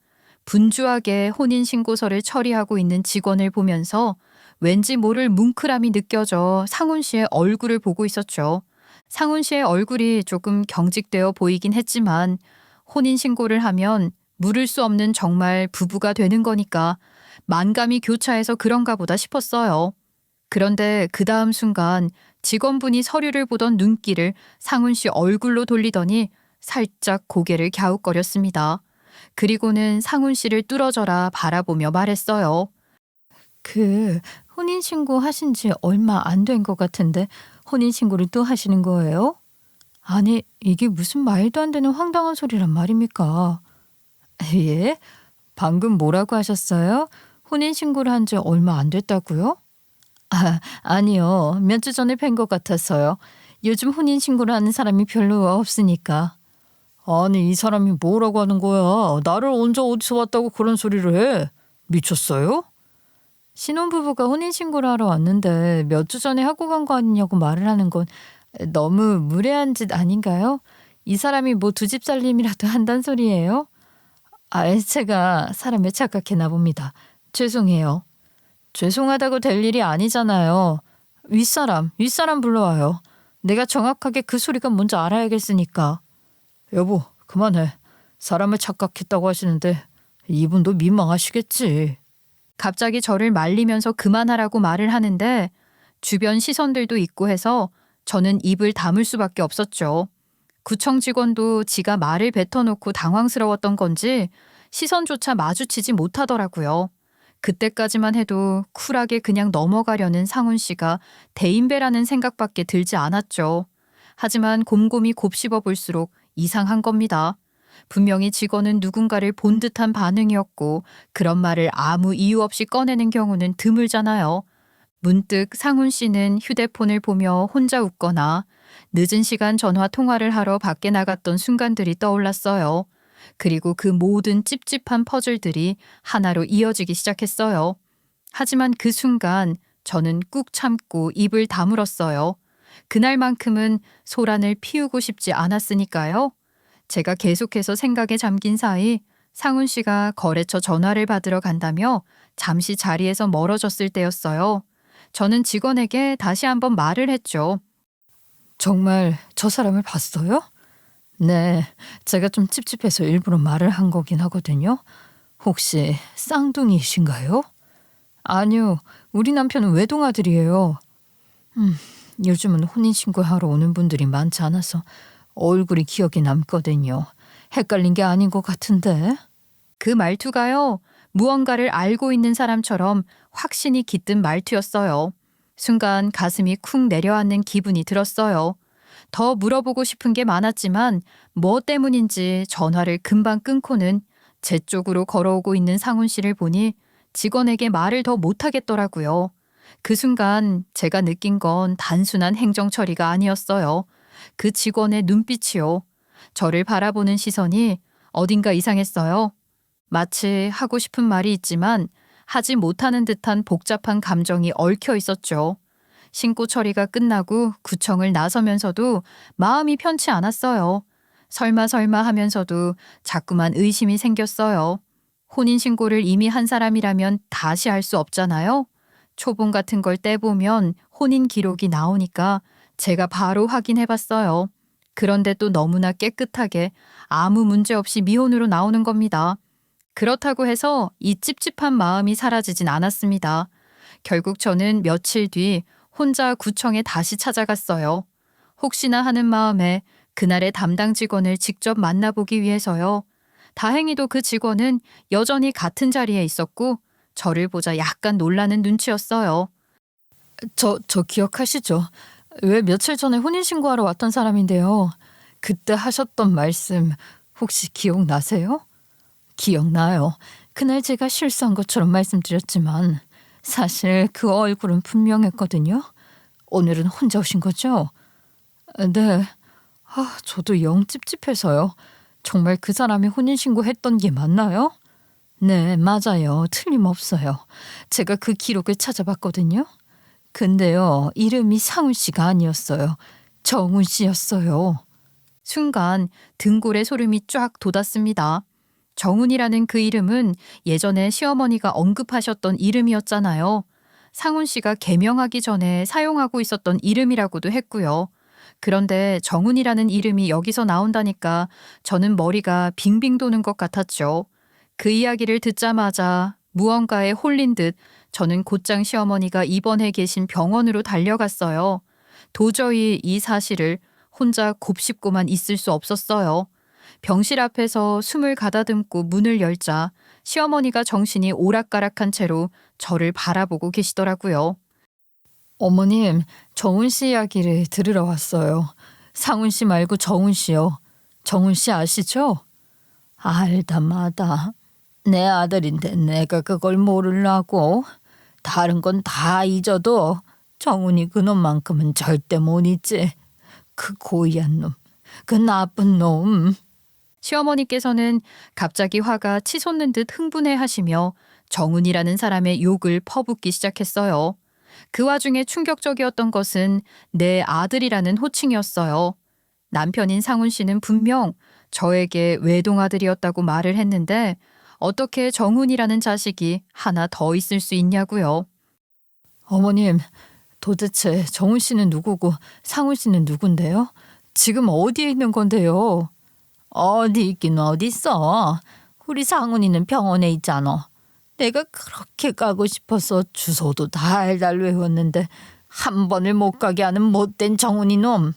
분주하게 혼인신고서를 처리하고 있는 직원을 보면서 왠지 모를 뭉클함이 느껴져 상훈 씨의 얼굴을 보고 있었죠. 상훈 씨의 얼굴이 조금 경직되어 보이긴 했지만 혼인신고를 하면 물을 수 없는 정말 부부가 되는 거니까 만감이 교차해서 그런가 보다 싶었어요. 그런데 그 다음 순간 직원분이 서류를 보던 눈길을 상훈 씨 얼굴로 돌리더니 살짝 고개를 갸웃거렸습니다. 그리고는 상훈 씨를 뚫어져라 바라보며 말했어요. 혼인신고 하신 지 얼마 안 된 것 같은데 혼인신고를 또 하시는 거예요? 아니, 이게 무슨 말도 안 되는 황당한 소리란 말입니까? 예? 방금 뭐라고 하셨어요? 혼인신고를 한 지 얼마 안 됐다고요? 아니요. 몇 주 전에 뵌 것 같아서요. 요즘 혼인신고를 하는 사람이 별로 없으니까. 아니, 이 사람이 뭐라고 하는 거야? 나를 언제 어디서 왔다고 그런 소리를 해? 미쳤어요? 신혼부부가 혼인신고를 하러 왔는데 몇 주 전에 하고 간 거 아니냐고 말을 하는 건 너무 무례한 짓 아닌가요? 이 사람이 뭐 두 집 살림이라도 한단 소리예요? 제가 사람을 착각했나 봅니다. 죄송해요. 죄송하다고 될 일이 아니잖아요. 윗사람 불러와요. 내가 정확하게 그 소리가 뭔지 알아야겠으니까. 여보, 그만해. 사람을 착각했다고 하시는데 이분도 민망하시겠지. 갑자기 저를 말리면서 그만하라고 말을 하는데 주변 시선들도 있고 해서 저는 입을 다물 수밖에 없었죠. 구청 직원도 지가 말을 뱉어놓고 당황스러웠던 건지 시선조차 마주치지 못하더라고요. 그때까지만 해도 쿨하게 그냥 넘어가려는 상훈 씨가 대인배라는 생각밖에 들지 않았죠. 하지만 곰곰이 곱씹어 볼수록 이상한 겁니다. 분명히 직원은 누군가를 본 듯한 반응이었고 그런 말을 아무 이유 없이 꺼내는 경우는 드물잖아요. 문득 상훈 씨는 휴대폰을 보며 혼자 웃거나 늦은 시간 전화 통화를 하러 밖에 나갔던 순간들이 떠올랐어요. 그리고 그 모든 찝찝한 퍼즐들이 하나로 이어지기 시작했어요. 하지만 그 순간 저는 꾹 참고 입을 다물었어요. 그날만큼은 소란을 피우고 싶지 않았으니까요. 제가 계속해서 생각에 잠긴 사이 상훈 씨가 거래처 전화를 받으러 간다며 잠시 자리에서 멀어졌을 때였어요. 저는 직원에게 다시 한번 말을 했죠. 정말 저 사람을 봤어요? 네, 제가 좀 찝찝해서 일부러 말을 한 거긴 하거든요. 혹시 쌍둥이신가요? 아니요, 우리 남편은 외동아들이에요. 요즘은 혼인신고하러 오는 분들이 많지 않아서 얼굴이 기억이 남거든요. 헷갈린 게 아닌 것 같은데. 그 말투가요. 무언가를 알고 있는 사람처럼 확신이 깃든 말투였어요. 순간 가슴이 쿵 내려앉는 기분이 들었어요. 더 물어보고 싶은 게 많았지만 뭐 때문인지 전화를 금방 끊고는 제 쪽으로 걸어오고 있는 상훈 씨를 보니 직원에게 말을 더 못하겠더라고요. 그 순간 제가 느낀 건 단순한 행정 처리가 아니었어요. 그 직원의 눈빛이요. 저를 바라보는 시선이 어딘가 이상했어요. 마치 하고 싶은 말이 있지만 하지 못하는 듯한 복잡한 감정이 얽혀 있었죠. 신고 처리가 끝나고 구청을 나서면서도 마음이 편치 않았어요. 설마 하면서도 자꾸만 의심이 생겼어요. 혼인신고를 이미 한 사람이라면 다시 할 수 없잖아요. 초본 같은 걸 떼보면 혼인 기록이 나오니까 제가 바로 확인해 봤어요. 그런데 또 너무나 깨끗하게 아무 문제 없이 미혼으로 나오는 겁니다. 그렇다고 해서 이 찝찝한 마음이 사라지진 않았습니다. 결국 저는 며칠 뒤 혼자 구청에 다시 찾아갔어요. 혹시나 하는 마음에 그날의 담당 직원을 직접 만나보기 위해서요. 다행히도 그 직원은 여전히 같은 자리에 있었고 저를 보자 약간 놀라는 눈치였어요. 저 기억하시죠? 왜 며칠 전에 혼인신고하러 왔던 사람인데요. 그때 하셨던 말씀 혹시 기억나세요? 기억나요. 그날 제가 실수한 것처럼 말씀드렸지만 사실 그 얼굴은 분명했거든요. 오늘은 혼자 오신 거죠? 네. 저도 영 찝찝해서요. 정말 그 사람이 혼인신고 했던 게 맞나요? 네, 맞아요. 틀림없어요. 제가 그 기록을 찾아봤거든요. 근데요, 이름이 상훈 씨가 아니었어요. 정훈 씨였어요. 순간 등골에 소름이 쫙 돋았습니다. 정훈이라는 그 이름은 예전에 시어머니가 언급하셨던 이름이었잖아요. 상훈 씨가 개명하기 전에 사용하고 있었던 이름이라고도 했고요. 그런데 정훈이라는 이름이 여기서 나온다니까 저는 머리가 빙빙 도는 것 같았죠. 그 이야기를 듣자마자 무언가에 홀린 듯 저는 곧장 시어머니가 입원해 계신 병원으로 달려갔어요. 도저히 이 사실을 혼자 곱씹고만 있을 수 없었어요. 병실 앞에서 숨을 가다듬고 문을 열자 시어머니가 정신이 오락가락한 채로 저를 바라보고 계시더라고요. 어머님, 정훈 씨 이야기를 들으러 왔어요. 상훈 씨 말고 정훈 씨요. 정훈 씨 아시죠? 알다 마다. 내 아들인데 내가 그걸 모르려고. 다른 건 다 잊어도 정훈이 그놈만큼은 절대 못 잊지. 그 고의한 놈, 그 나쁜 놈. 시어머니께서는 갑자기 화가 치솟는 듯 흥분해 하시며 정훈이라는 사람의 욕을 퍼붓기 시작했어요. 그 와중에 충격적이었던 것은 내 아들이라는 호칭이었어요. 남편인 상훈 씨는 분명 저에게 외동아들이었다고 말을 했는데 어떻게 정훈이라는 자식이 하나 더 있을 수 있냐고요. 어머님, 도대체 정훈 씨는 누구고 상훈 씨는 누군데요? 지금 어디에 있는 건데요? 어디 있긴 어딨어. 우리 상훈이는 병원에 있잖아. 내가 그렇게 가고 싶어서 주소도 달달 외웠는데 한 번을 못 가게 하는 못된 정훈이 놈.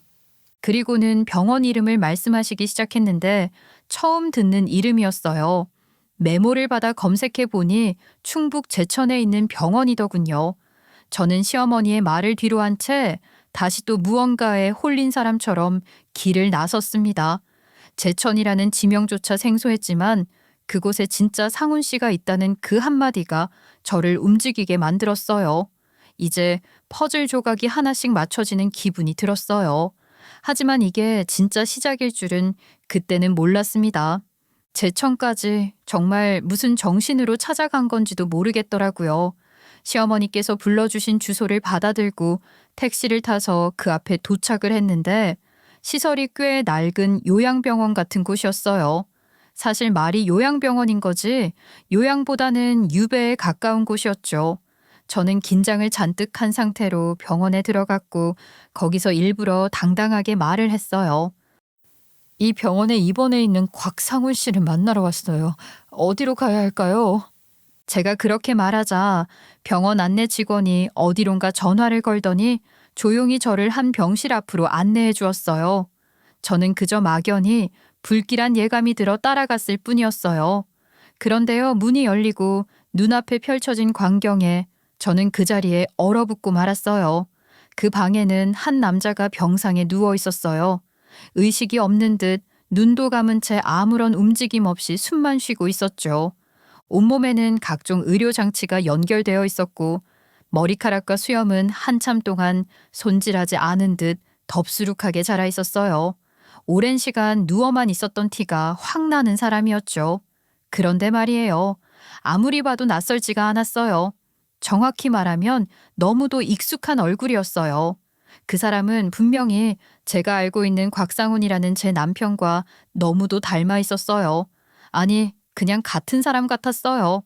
그리고는 병원 이름을 말씀하시기 시작했는데 처음 듣는 이름이었어요. 메모를 받아 검색해 보니 충북 제천에 있는 병원이더군요. 저는 시어머니의 말을 뒤로 한 채 다시 또 무언가에 홀린 사람처럼 길을 나섰습니다. 제천이라는 지명조차 생소했지만 그곳에 진짜 상훈 씨가 있다는 그 한마디가 저를 움직이게 만들었어요. 이제 퍼즐 조각이 하나씩 맞춰지는 기분이 들었어요. 하지만 이게 진짜 시작일 줄은 그때는 몰랐습니다. 제천까지 정말 무슨 정신으로 찾아간 건지도 모르겠더라고요. 시어머니께서 불러주신 주소를 받아들고 택시를 타서 그 앞에 도착을 했는데 시설이 꽤 낡은 요양병원 같은 곳이었어요. 사실 말이 요양병원인 거지 요양보다는 유배에 가까운 곳이었죠. 저는 긴장을 잔뜩 한 상태로 병원에 들어갔고 거기서 일부러 당당하게 말을 했어요. 이 병원에 입원해 있는 곽상훈 씨를 만나러 왔어요. 어디로 가야 할까요? 제가 그렇게 말하자 병원 안내 직원이 어디론가 전화를 걸더니 조용히 저를 한 병실 앞으로 안내해 주었어요. 저는 그저 막연히 불길한 예감이 들어 따라갔을 뿐이었어요. 그런데요, 문이 열리고 눈앞에 펼쳐진 광경에 저는 그 자리에 얼어붙고 말았어요. 그 방에는 한 남자가 병상에 누워 있었어요. 의식이 없는 듯 눈도 감은 채 아무런 움직임 없이 숨만 쉬고 있었죠. 온몸에는 각종 의료장치가 연결되어 있었고 머리카락과 수염은 한참 동안 손질하지 않은 듯 덥수룩하게 자라 있었어요. 오랜 시간 누워만 있었던 티가 확 나는 사람이었죠. 그런데 말이에요. 아무리 봐도 낯설지가 않았어요. 정확히 말하면 너무도 익숙한 얼굴이었어요. 그 사람은 분명히 제가 알고 있는 곽상훈이라는 제 남편과 너무도 닮아 있었어요. 아니, 그냥 같은 사람 같았어요.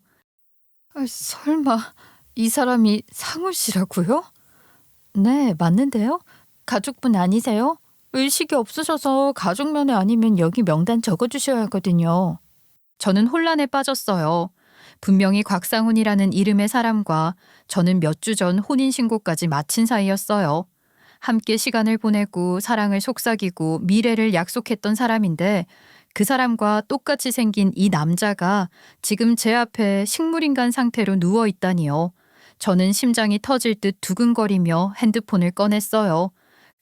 설마 이 사람이 상훈 씨라고요? 네, 맞는데요. 가족분 아니세요? 의식이 없으셔서 가족면회 아니면 여기 명단 적어주셔야 하거든요. 저는 혼란에 빠졌어요. 분명히 곽상훈이라는 이름의 사람과 저는 몇 주 전 혼인신고까지 마친 사이였어요. 함께 시간을 보내고 사랑을 속삭이고 미래를 약속했던 사람인데 그 사람과 똑같이 생긴 이 남자가 지금 제 앞에 식물인간 상태로 누워 있다니요. 저는 심장이 터질 듯 두근거리며 핸드폰을 꺼냈어요.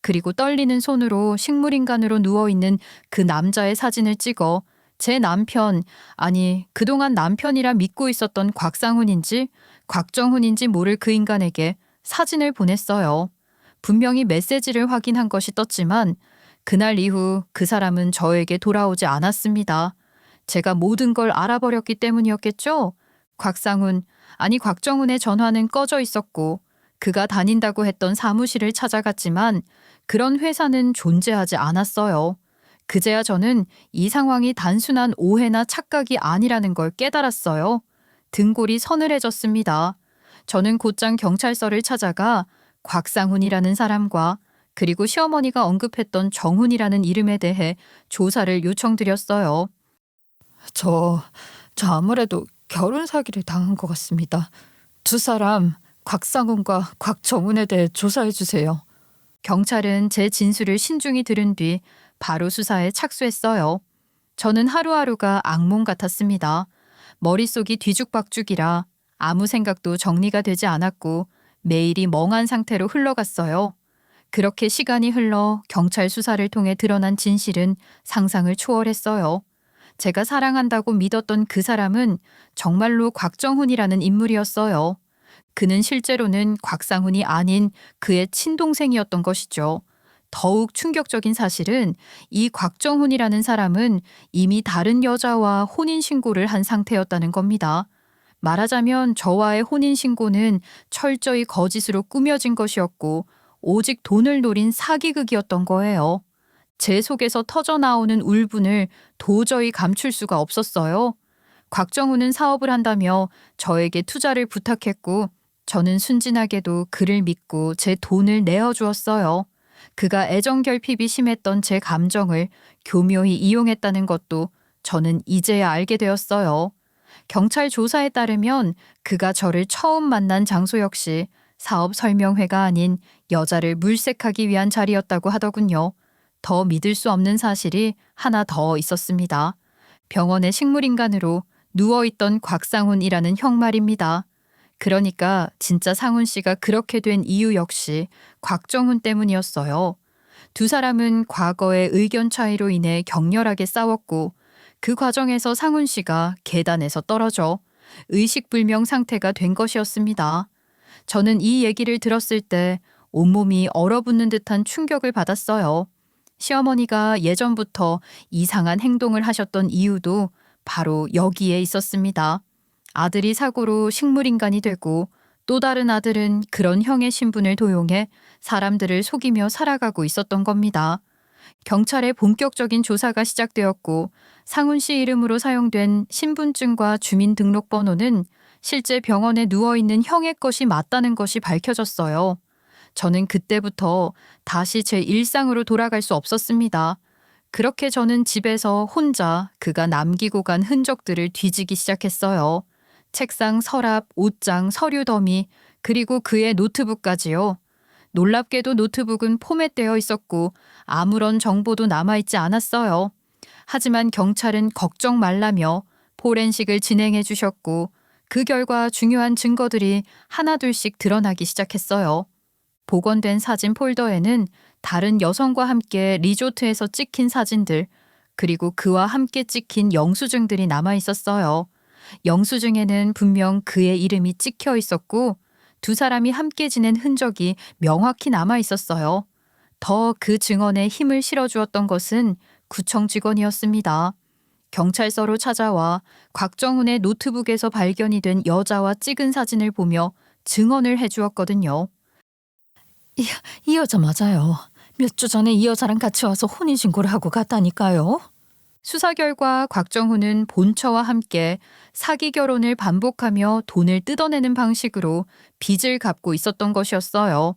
그리고 떨리는 손으로 식물인간으로 누워있는 그 남자의 사진을 찍어 제 남편, 아니 그동안 남편이라 믿고 있었던 곽상훈인지 곽정훈인지 모를 그 인간에게 사진을 보냈어요. 분명히 메시지를 확인한 것이 떴지만 그날 이후 그 사람은 저에게 돌아오지 않았습니다. 제가 모든 걸 알아버렸기 때문이었겠죠? 곽상훈, 아니 곽정훈의 전화는 꺼져 있었고 그가 다닌다고 했던 사무실을 찾아갔지만 그런 회사는 존재하지 않았어요. 그제야 저는 이 상황이 단순한 오해나 착각이 아니라는 걸 깨달았어요. 등골이 서늘해졌습니다. 저는 곧장 경찰서를 찾아가 곽상훈이라는 사람과 그리고 시어머니가 언급했던 정훈이라는 이름에 대해 조사를 요청드렸어요. 저 아무래도 결혼 사기를 당한 것 같습니다. 두 사람 곽상훈과 곽정훈에 대해 조사해 주세요. 경찰은 제 진술을 신중히 들은 뒤 바로 수사에 착수했어요. 저는 하루하루가 악몽 같았습니다. 머릿속이 뒤죽박죽이라 아무 생각도 정리가 되지 않았고 매일이 멍한 상태로 흘러갔어요. 그렇게 시간이 흘러 경찰 수사를 통해 드러난 진실은 상상을 초월했어요. 제가 사랑한다고 믿었던 그 사람은 정말로 곽정훈이라는 인물이었어요. 그는 실제로는 곽상훈이 아닌 그의 친동생이었던 것이죠. 더욱 충격적인 사실은 이 곽정훈이라는 사람은 이미 다른 여자와 혼인신고를 한 상태였다는 겁니다. 말하자면 저와의 혼인신고는 철저히 거짓으로 꾸며진 것이었고 오직 돈을 노린 사기극이었던 거예요. 제 속에서 터져나오는 울분을 도저히 감출 수가 없었어요. 곽정훈은 사업을 한다며 저에게 투자를 부탁했고 저는 순진하게도 그를 믿고 제 돈을 내어주었어요. 그가 애정결핍이 심했던 제 감정을 교묘히 이용했다는 것도 저는 이제야 알게 되었어요. 경찰 조사에 따르면 그가 저를 처음 만난 장소 역시 사업 설명회가 아닌 여자를 물색하기 위한 자리였다고 하더군요. 더 믿을 수 없는 사실이 하나 더 있었습니다. 병원의 식물인간으로 누워있던 곽상훈이라는 형 말입니다. 그러니까 진짜 상훈 씨가 그렇게 된 이유 역시 곽정훈 때문이었어요. 두 사람은 과거의 의견 차이로 인해 격렬하게 싸웠고 그 과정에서 상훈 씨가 계단에서 떨어져 의식불명 상태가 된 것이었습니다. 저는 이 얘기를 들었을 때 온몸이 얼어붙는 듯한 충격을 받았어요. 시어머니가 예전부터 이상한 행동을 하셨던 이유도 바로 여기에 있었습니다. 아들이 사고로 식물인간이 되고 또 다른 아들은 그런 형의 신분을 도용해 사람들을 속이며 살아가고 있었던 겁니다. 경찰의 본격적인 조사가 시작되었고 상훈 씨 이름으로 사용된 신분증과 주민등록번호는 실제 병원에 누워있는 형의 것이 맞다는 것이 밝혀졌어요. 저는 그때부터 다시 제 일상으로 돌아갈 수 없었습니다. 그렇게 저는 집에서 혼자 그가 남기고 간 흔적들을 뒤지기 시작했어요. 책상, 서랍, 옷장, 서류 더미, 그리고 그의 노트북까지요. 놀랍게도 노트북은 포맷되어 있었고 아무런 정보도 남아있지 않았어요. 하지만 경찰은 걱정 말라며 포렌식을 진행해 주셨고 그 결과 중요한 증거들이 하나둘씩 드러나기 시작했어요. 복원된 사진 폴더에는 다른 여성과 함께 리조트에서 찍힌 사진들, 그리고 그와 함께 찍힌 영수증들이 남아 있었어요. 영수증에는 분명 그의 이름이 찍혀 있었고 두 사람이 함께 지낸 흔적이 명확히 남아 있었어요. 더 그 증언에 힘을 실어주었던 것은 구청 직원이었습니다. 경찰서로 찾아와 곽정훈의 노트북에서 발견이 된 여자와 찍은 사진을 보며 증언을 해주었거든요. 이 여자 맞아요. 몇 주 전에 이 여자랑 같이 와서 혼인신고를 하고 갔다니까요. 수사 결과 곽정훈은 본처와 함께 사기 결혼을 반복하며 돈을 뜯어내는 방식으로 빚을 갚고 있었던 것이었어요.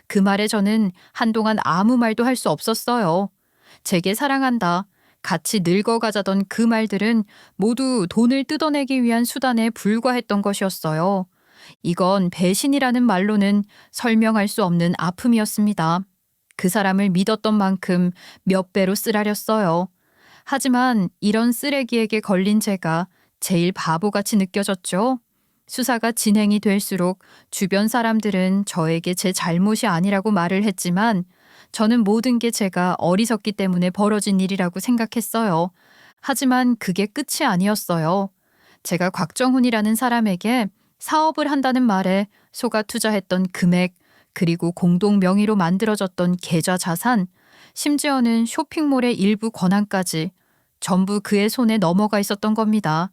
그 말에 저는 한동안 아무 말도 할 수 없었어요. 제게 사랑한다, 같이 늙어가자던 그 말들은 모두 돈을 뜯어내기 위한 수단에 불과했던 것이었어요. 이건 배신이라는 말로는 설명할 수 없는 아픔이었습니다. 그 사람을 믿었던 만큼 몇 배로 쓰라렸어요. 하지만 이런 쓰레기에게 걸린 제가 제일 바보같이 느껴졌죠. 수사가 진행이 될수록 주변 사람들은 저에게 제 잘못이 아니라고 말을 했지만 저는 모든 게 제가 어리석기 때문에 벌어진 일이라고 생각했어요. 하지만 그게 끝이 아니었어요. 제가 곽정훈이라는 사람에게 사업을 한다는 말에 속아 투자했던 금액, 그리고 공동 명의로 만들어졌던 계좌 자산, 심지어는 쇼핑몰의 일부 권한까지 전부 그의 손에 넘어가 있었던 겁니다.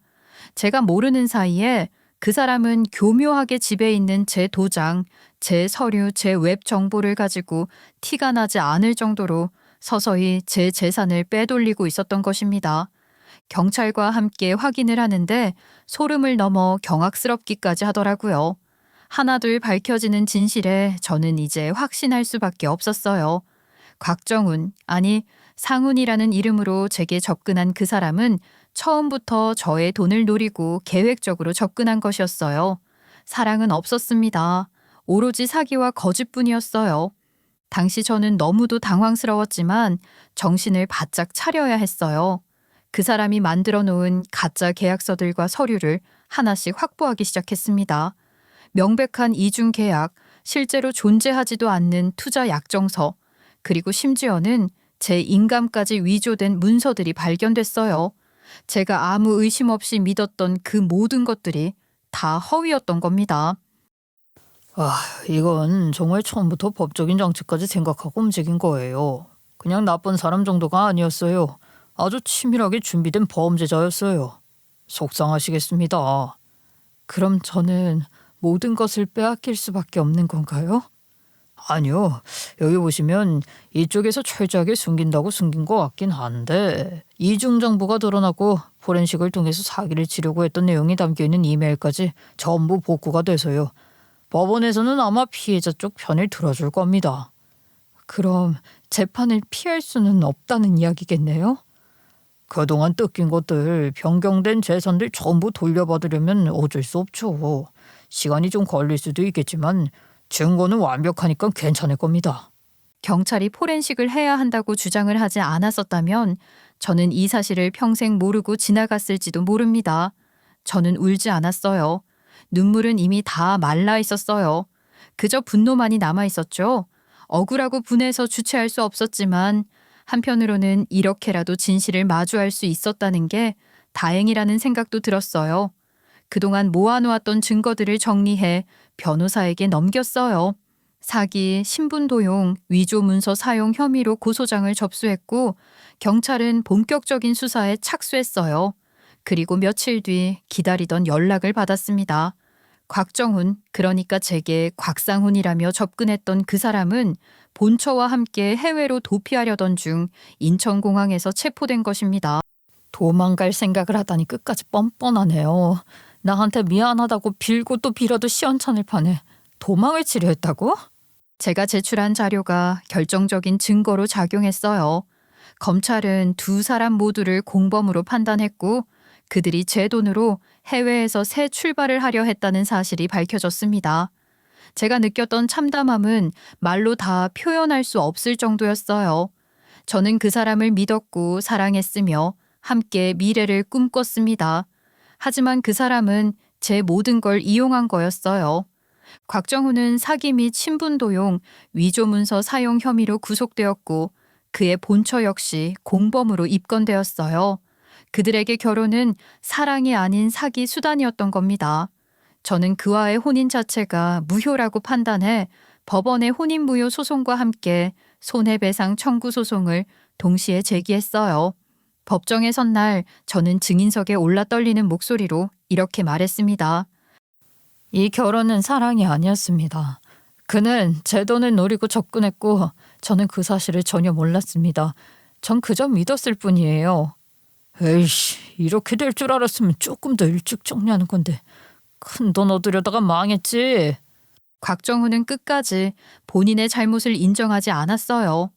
제가 모르는 사이에 그 사람은 교묘하게 집에 있는 제 도장, 제 서류, 제 웹 정보를 가지고 티가 나지 않을 정도로 서서히 제 재산을 빼돌리고 있었던 것입니다. 경찰과 함께 확인을 하는데 소름을 넘어 경악스럽기까지 하더라고요. 하나둘 밝혀지는 진실에 저는 이제 확신할 수밖에 없었어요. 곽정훈, 아니 상훈이라는 이름으로 제게 접근한 그 사람은 처음부터 저의 돈을 노리고 계획적으로 접근한 것이었어요. 사랑은 없었습니다. 오로지 사기와 거짓뿐이었어요. 당시 저는 너무도 당황스러웠지만 정신을 바짝 차려야 했어요. 그 사람이 만들어 놓은 가짜 계약서들과 서류를 하나씩 확보하기 시작했습니다. 명백한 이중 계약, 실제로 존재하지도 않는 투자 약정서, 그리고 심지어는 제 인감까지 위조된 문서들이 발견됐어요. 제가 아무 의심 없이 믿었던 그 모든 것들이 다 허위였던 겁니다. 이건 정말 처음부터 법적인 장치까지 생각하고 움직인 거예요. 그냥 나쁜 사람 정도가 아니었어요. 아주 치밀하게 준비된 범죄자였어요. 속상하시겠습니다. 그럼 저는 모든 것을 빼앗길 수밖에 없는 건가요? 아니요. 여기 보시면 이쪽에서 철저하게 숨긴다고 숨긴 것 같긴 한데 이중 정보가 드러나고 포렌식을 통해서 사기를 치려고 했던 내용이 담겨있는 이메일까지 전부 복구가 돼서요. 법원에서는 아마 피해자 쪽 편을 들어줄 겁니다. 그럼 재판을 피할 수는 없다는 이야기겠네요? 그동안 뜯긴 것들, 변경된 재산들 전부 돌려받으려면 어쩔 수 없죠. 시간이 좀 걸릴 수도 있겠지만 증거는 완벽하니까 괜찮을 겁니다. 경찰이 포렌식을 해야 한다고 주장을 하지 않았었다면 저는 이 사실을 평생 모르고 지나갔을지도 모릅니다. 저는 울지 않았어요. 눈물은 이미 다 말라 있었어요. 그저 분노만이 남아 있었죠. 억울하고 분해서 주체할 수 없었지만 한편으로는 이렇게라도 진실을 마주할 수 있었다는 게 다행이라는 생각도 들었어요. 그동안 모아놓았던 증거들을 정리해 변호사에게 넘겼어요. 사기, 신분도용, 위조 문서 사용 혐의로 고소장을 접수했고 경찰은 본격적인 수사에 착수했어요. 그리고 며칠 뒤 기다리던 연락을 받았습니다. 곽정훈, 그러니까 제게 곽상훈이라며 접근했던 그 사람은 본처와 함께 해외로 도피하려던 중 인천공항에서 체포된 것입니다. 도망갈 생각을 하다니 끝까지 뻔뻔하네요. 나한테 미안하다고 빌고 또 빌어도 시원찮을 판에 도망을 치려 했다고? 제가 제출한 자료가 결정적인 증거로 작용했어요. 검찰은 두 사람 모두를 공범으로 판단했고 그들이 제 돈으로 해외에서 새 출발을 하려 했다는 사실이 밝혀졌습니다. 제가 느꼈던 참담함은 말로 다 표현할 수 없을 정도였어요. 저는 그 사람을 믿었고 사랑했으며 함께 미래를 꿈꿨습니다. 하지만 그 사람은 제 모든 걸 이용한 거였어요. 곽정훈은 사기 및 신분도용, 위조문서 사용 혐의로 구속되었고 그의 본처 역시 공범으로 입건되었어요. 그들에게 결혼은 사랑이 아닌 사기 수단이었던 겁니다. 저는 그와의 혼인 자체가 무효라고 판단해 법원의 혼인무효 소송과 함께 손해배상 청구 소송을 동시에 제기했어요. 법정에 선 날 저는 증인석에 올라 떨리는 목소리로 이렇게 말했습니다. 이 결혼은 사랑이 아니었습니다. 그는 제 돈을 노리고 접근했고 저는 그 사실을 전혀 몰랐습니다. 전 그저 믿었을 뿐이에요. 에이씨, 이렇게 될 줄 알았으면 조금 더 일찍 정리하는 건데 큰 돈 얻으려다가 망했지. 곽정훈은 끝까지 본인의 잘못을 인정하지 않았어요.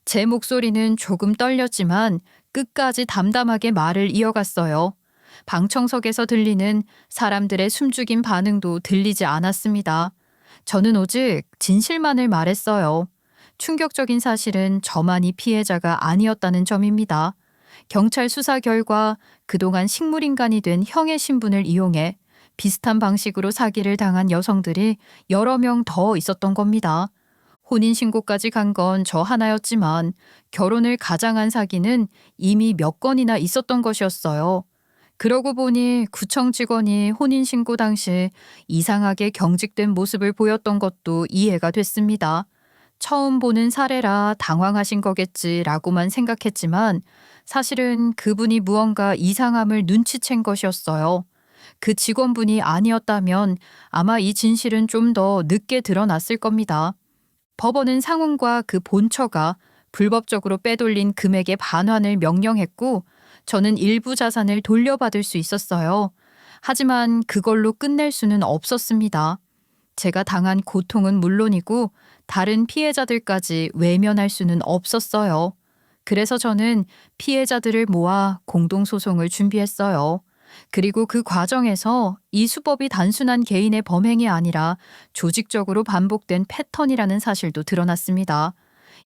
제 목소리는 조금 떨렸지만 끝까지 담담하게 말을 이어갔어요. 방청석에서 들리는 사람들의 숨죽인 반응도 들리지 않았습니다. 저는 오직 진실만을 말했어요. 충격적인 사실은 저만이 피해자가 아니었다는 점입니다. 경찰 수사 결과 그동안 식물인간이 된 형의 신분을 이용해 비슷한 방식으로 사기를 당한 여성들이 여러 명 더 있었던 겁니다. 혼인신고까지 간 건 저 하나였지만 결혼을 가장한 사기는 이미 몇 건이나 있었던 것이었어요. 그러고 보니 구청 직원이 혼인신고 당시 이상하게 경직된 모습을 보였던 것도 이해가 됐습니다. 처음 보는 사례라 당황하신 거겠지라고만 생각했지만 사실은 그분이 무언가 이상함을 눈치챈 것이었어요. 그 직원분이 아니었다면 아마 이 진실은 좀 더 늦게 드러났을 겁니다. 법원은 상훈과 그 본처가 불법적으로 빼돌린 금액의 반환을 명령했고 저는 일부 자산을 돌려받을 수 있었어요. 하지만 그걸로 끝낼 수는 없었습니다. 제가 당한 고통은 물론이고 다른 피해자들까지 외면할 수는 없었어요. 그래서 저는 피해자들을 모아 공동소송을 준비했어요. 그리고 그 과정에서 이 수법이 단순한 개인의 범행이 아니라 조직적으로 반복된 패턴이라는 사실도 드러났습니다.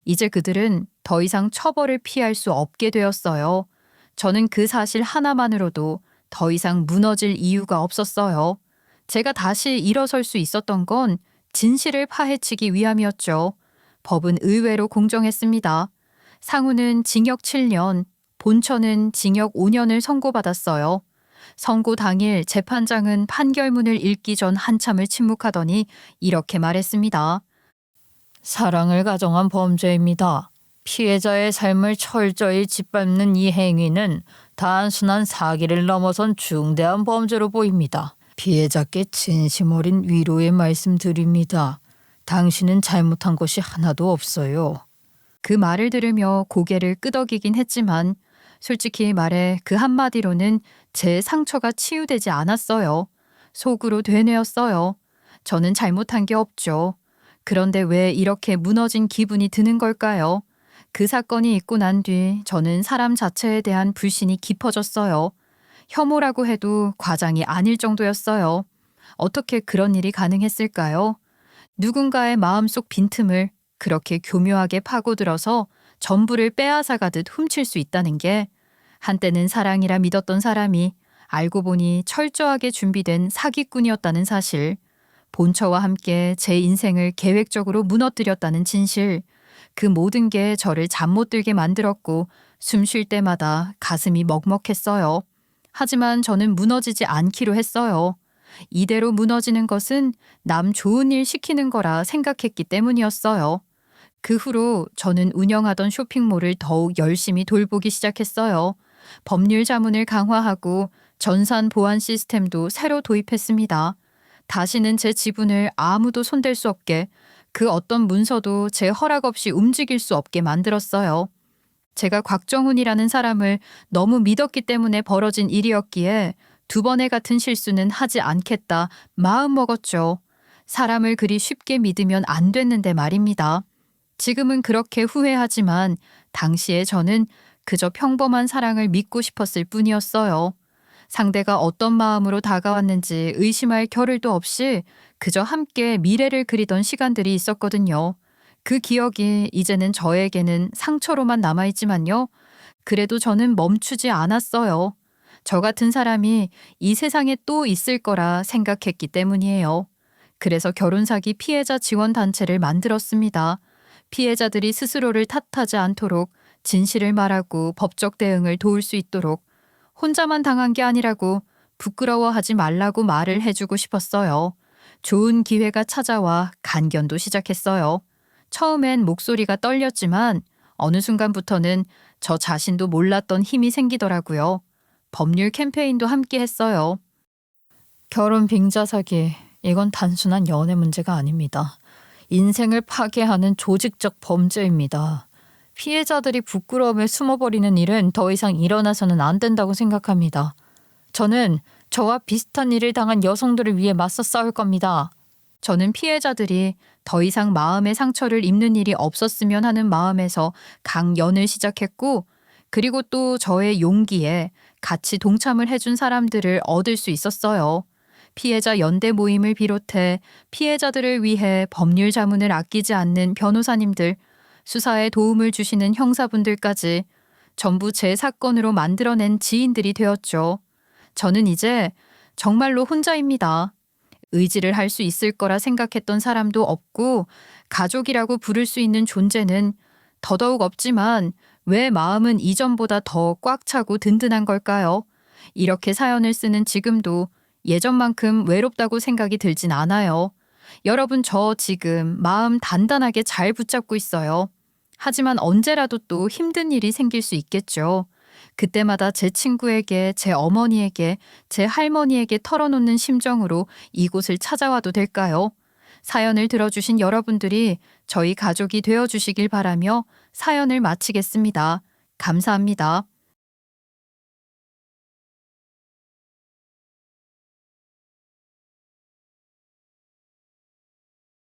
이제 그들은 더 이상 처벌을 피할 수 없게 되었어요. 저는 그 사실 하나만으로도 더 이상 무너질 이유가 없었어요. 제가 다시 일어설 수 있었던 건 진실을 파헤치기 위함이었죠. 법은 의외로 공정했습니다. 상우는 징역 7년, 본처는 징역 5년을 선고받았어요. 선고 당일 재판장은 판결문을 읽기 전 한참을 침묵하더니 이렇게 말했습니다. 사랑을 가정한 범죄입니다. 피해자의 삶을 철저히 짓밟는 이 행위는 단순한 사기를 넘어선 중대한 범죄로 보입니다. 피해자께 진심 어린 위로의 말씀 드립니다. 당신은 잘못한 것이 하나도 없어요. 그 말을 들으며 고개를 끄덕이긴 했지만 솔직히 말해 그 한마디로는 제 상처가 치유되지 않았어요. 속으로 되뇌었어요. 저는 잘못한 게 없죠. 그런데 왜 이렇게 무너진 기분이 드는 걸까요? 그 사건이 있고 난 뒤 저는 사람 자체에 대한 불신이 깊어졌어요. 혐오라고 해도 과장이 아닐 정도였어요. 어떻게 그런 일이 가능했을까요? 누군가의 마음속 빈틈을 그렇게 교묘하게 파고들어서 전부를 빼앗아가듯 훔칠 수 있다는 게 한때는 사랑이라 믿었던 사람이 알고 보니 철저하게 준비된 사기꾼이었다는 사실, 본처와 함께 제 인생을 계획적으로 무너뜨렸다는 진실, 그 모든 게 저를 잠 못 들게 만들었고 숨 쉴 때마다 가슴이 먹먹했어요. 하지만 저는 무너지지 않기로 했어요. 이대로 무너지는 것은 남 좋은 일 시키는 거라 생각했기 때문이었어요. 그 후로 저는 운영하던 쇼핑몰을 더욱 열심히 돌보기 시작했어요. 법률 자문을 강화하고 전산 보안 시스템도 새로 도입했습니다. 다시는 제 지분을 아무도 손댈 수 없게, 그 어떤 문서도 제 허락 없이 움직일 수 없게 만들었어요. 제가 곽정훈이라는 사람을 너무 믿었기 때문에 벌어진 일이었기에 두 번의 같은 실수는 하지 않겠다 마음먹었죠. 사람을 그리 쉽게 믿으면 안 됐는데 말입니다. 지금은 그렇게 후회하지만 당시에 저는 그저 평범한 사랑을 믿고 싶었을 뿐이었어요. 상대가 어떤 마음으로 다가왔는지 의심할 겨를도 없이 그저 함께 미래를 그리던 시간들이 있었거든요. 그 기억이 이제는 저에게는 상처로만 남아있지만요. 그래도 저는 멈추지 않았어요. 저 같은 사람이 이 세상에 또 있을 거라 생각했기 때문이에요. 그래서 결혼사기 피해자 지원 단체를 만들었습니다. 피해자들이 스스로를 탓하지 않도록 진실을 말하고 법적 대응을 도울 수 있도록, 혼자만 당한 게 아니라고 부끄러워하지 말라고 말을 해주고 싶었어요. 좋은 기회가 찾아와 간견도 시작했어요. 처음엔 목소리가 떨렸지만 어느 순간부터는 저 자신도 몰랐던 힘이 생기더라고요. 법률 캠페인도 함께 했어요. 결혼 빙자 사기, 이건 단순한 연애 문제가 아닙니다. 인생을 파괴하는 조직적 범죄입니다. 피해자들이 부끄러움에 숨어버리는 일은 더 이상 일어나서는 안 된다고 생각합니다. 저는 저와 비슷한 일을 당한 여성들을 위해 맞서 싸울 겁니다. 저는 피해자들이 더 이상 마음의 상처를 입는 일이 없었으면 하는 마음에서 강연을 시작했고, 그리고 또 저의 용기에 같이 동참을 해준 사람들을 얻을 수 있었어요. 피해자 연대 모임을 비롯해 피해자들을 위해 법률 자문을 아끼지 않는 변호사님들, 수사에 도움을 주시는 형사분들까지 전부 제 사건으로 만들어낸 지인들이 되었죠. 저는 이제 정말로 혼자입니다. 의지를 할 수 있을 거라 생각했던 사람도 없고, 가족이라고 부를 수 있는 존재는 더더욱 없지만 왜 마음은 이전보다 더 꽉 차고 든든한 걸까요? 이렇게 사연을 쓰는 지금도 예전만큼 외롭다고 생각이 들진 않아요. 여러분, 저 지금 마음 단단하게 잘 붙잡고 있어요. 하지만 언제라도 또 힘든 일이 생길 수 있겠죠. 그때마다 제 친구에게, 제 어머니에게, 제 할머니에게 털어놓는 심정으로 이곳을 찾아와도 될까요? 사연을 들어주신 여러분들이 저희 가족이 되어주시길 바라며 사연을 마치겠습니다. 감사합니다.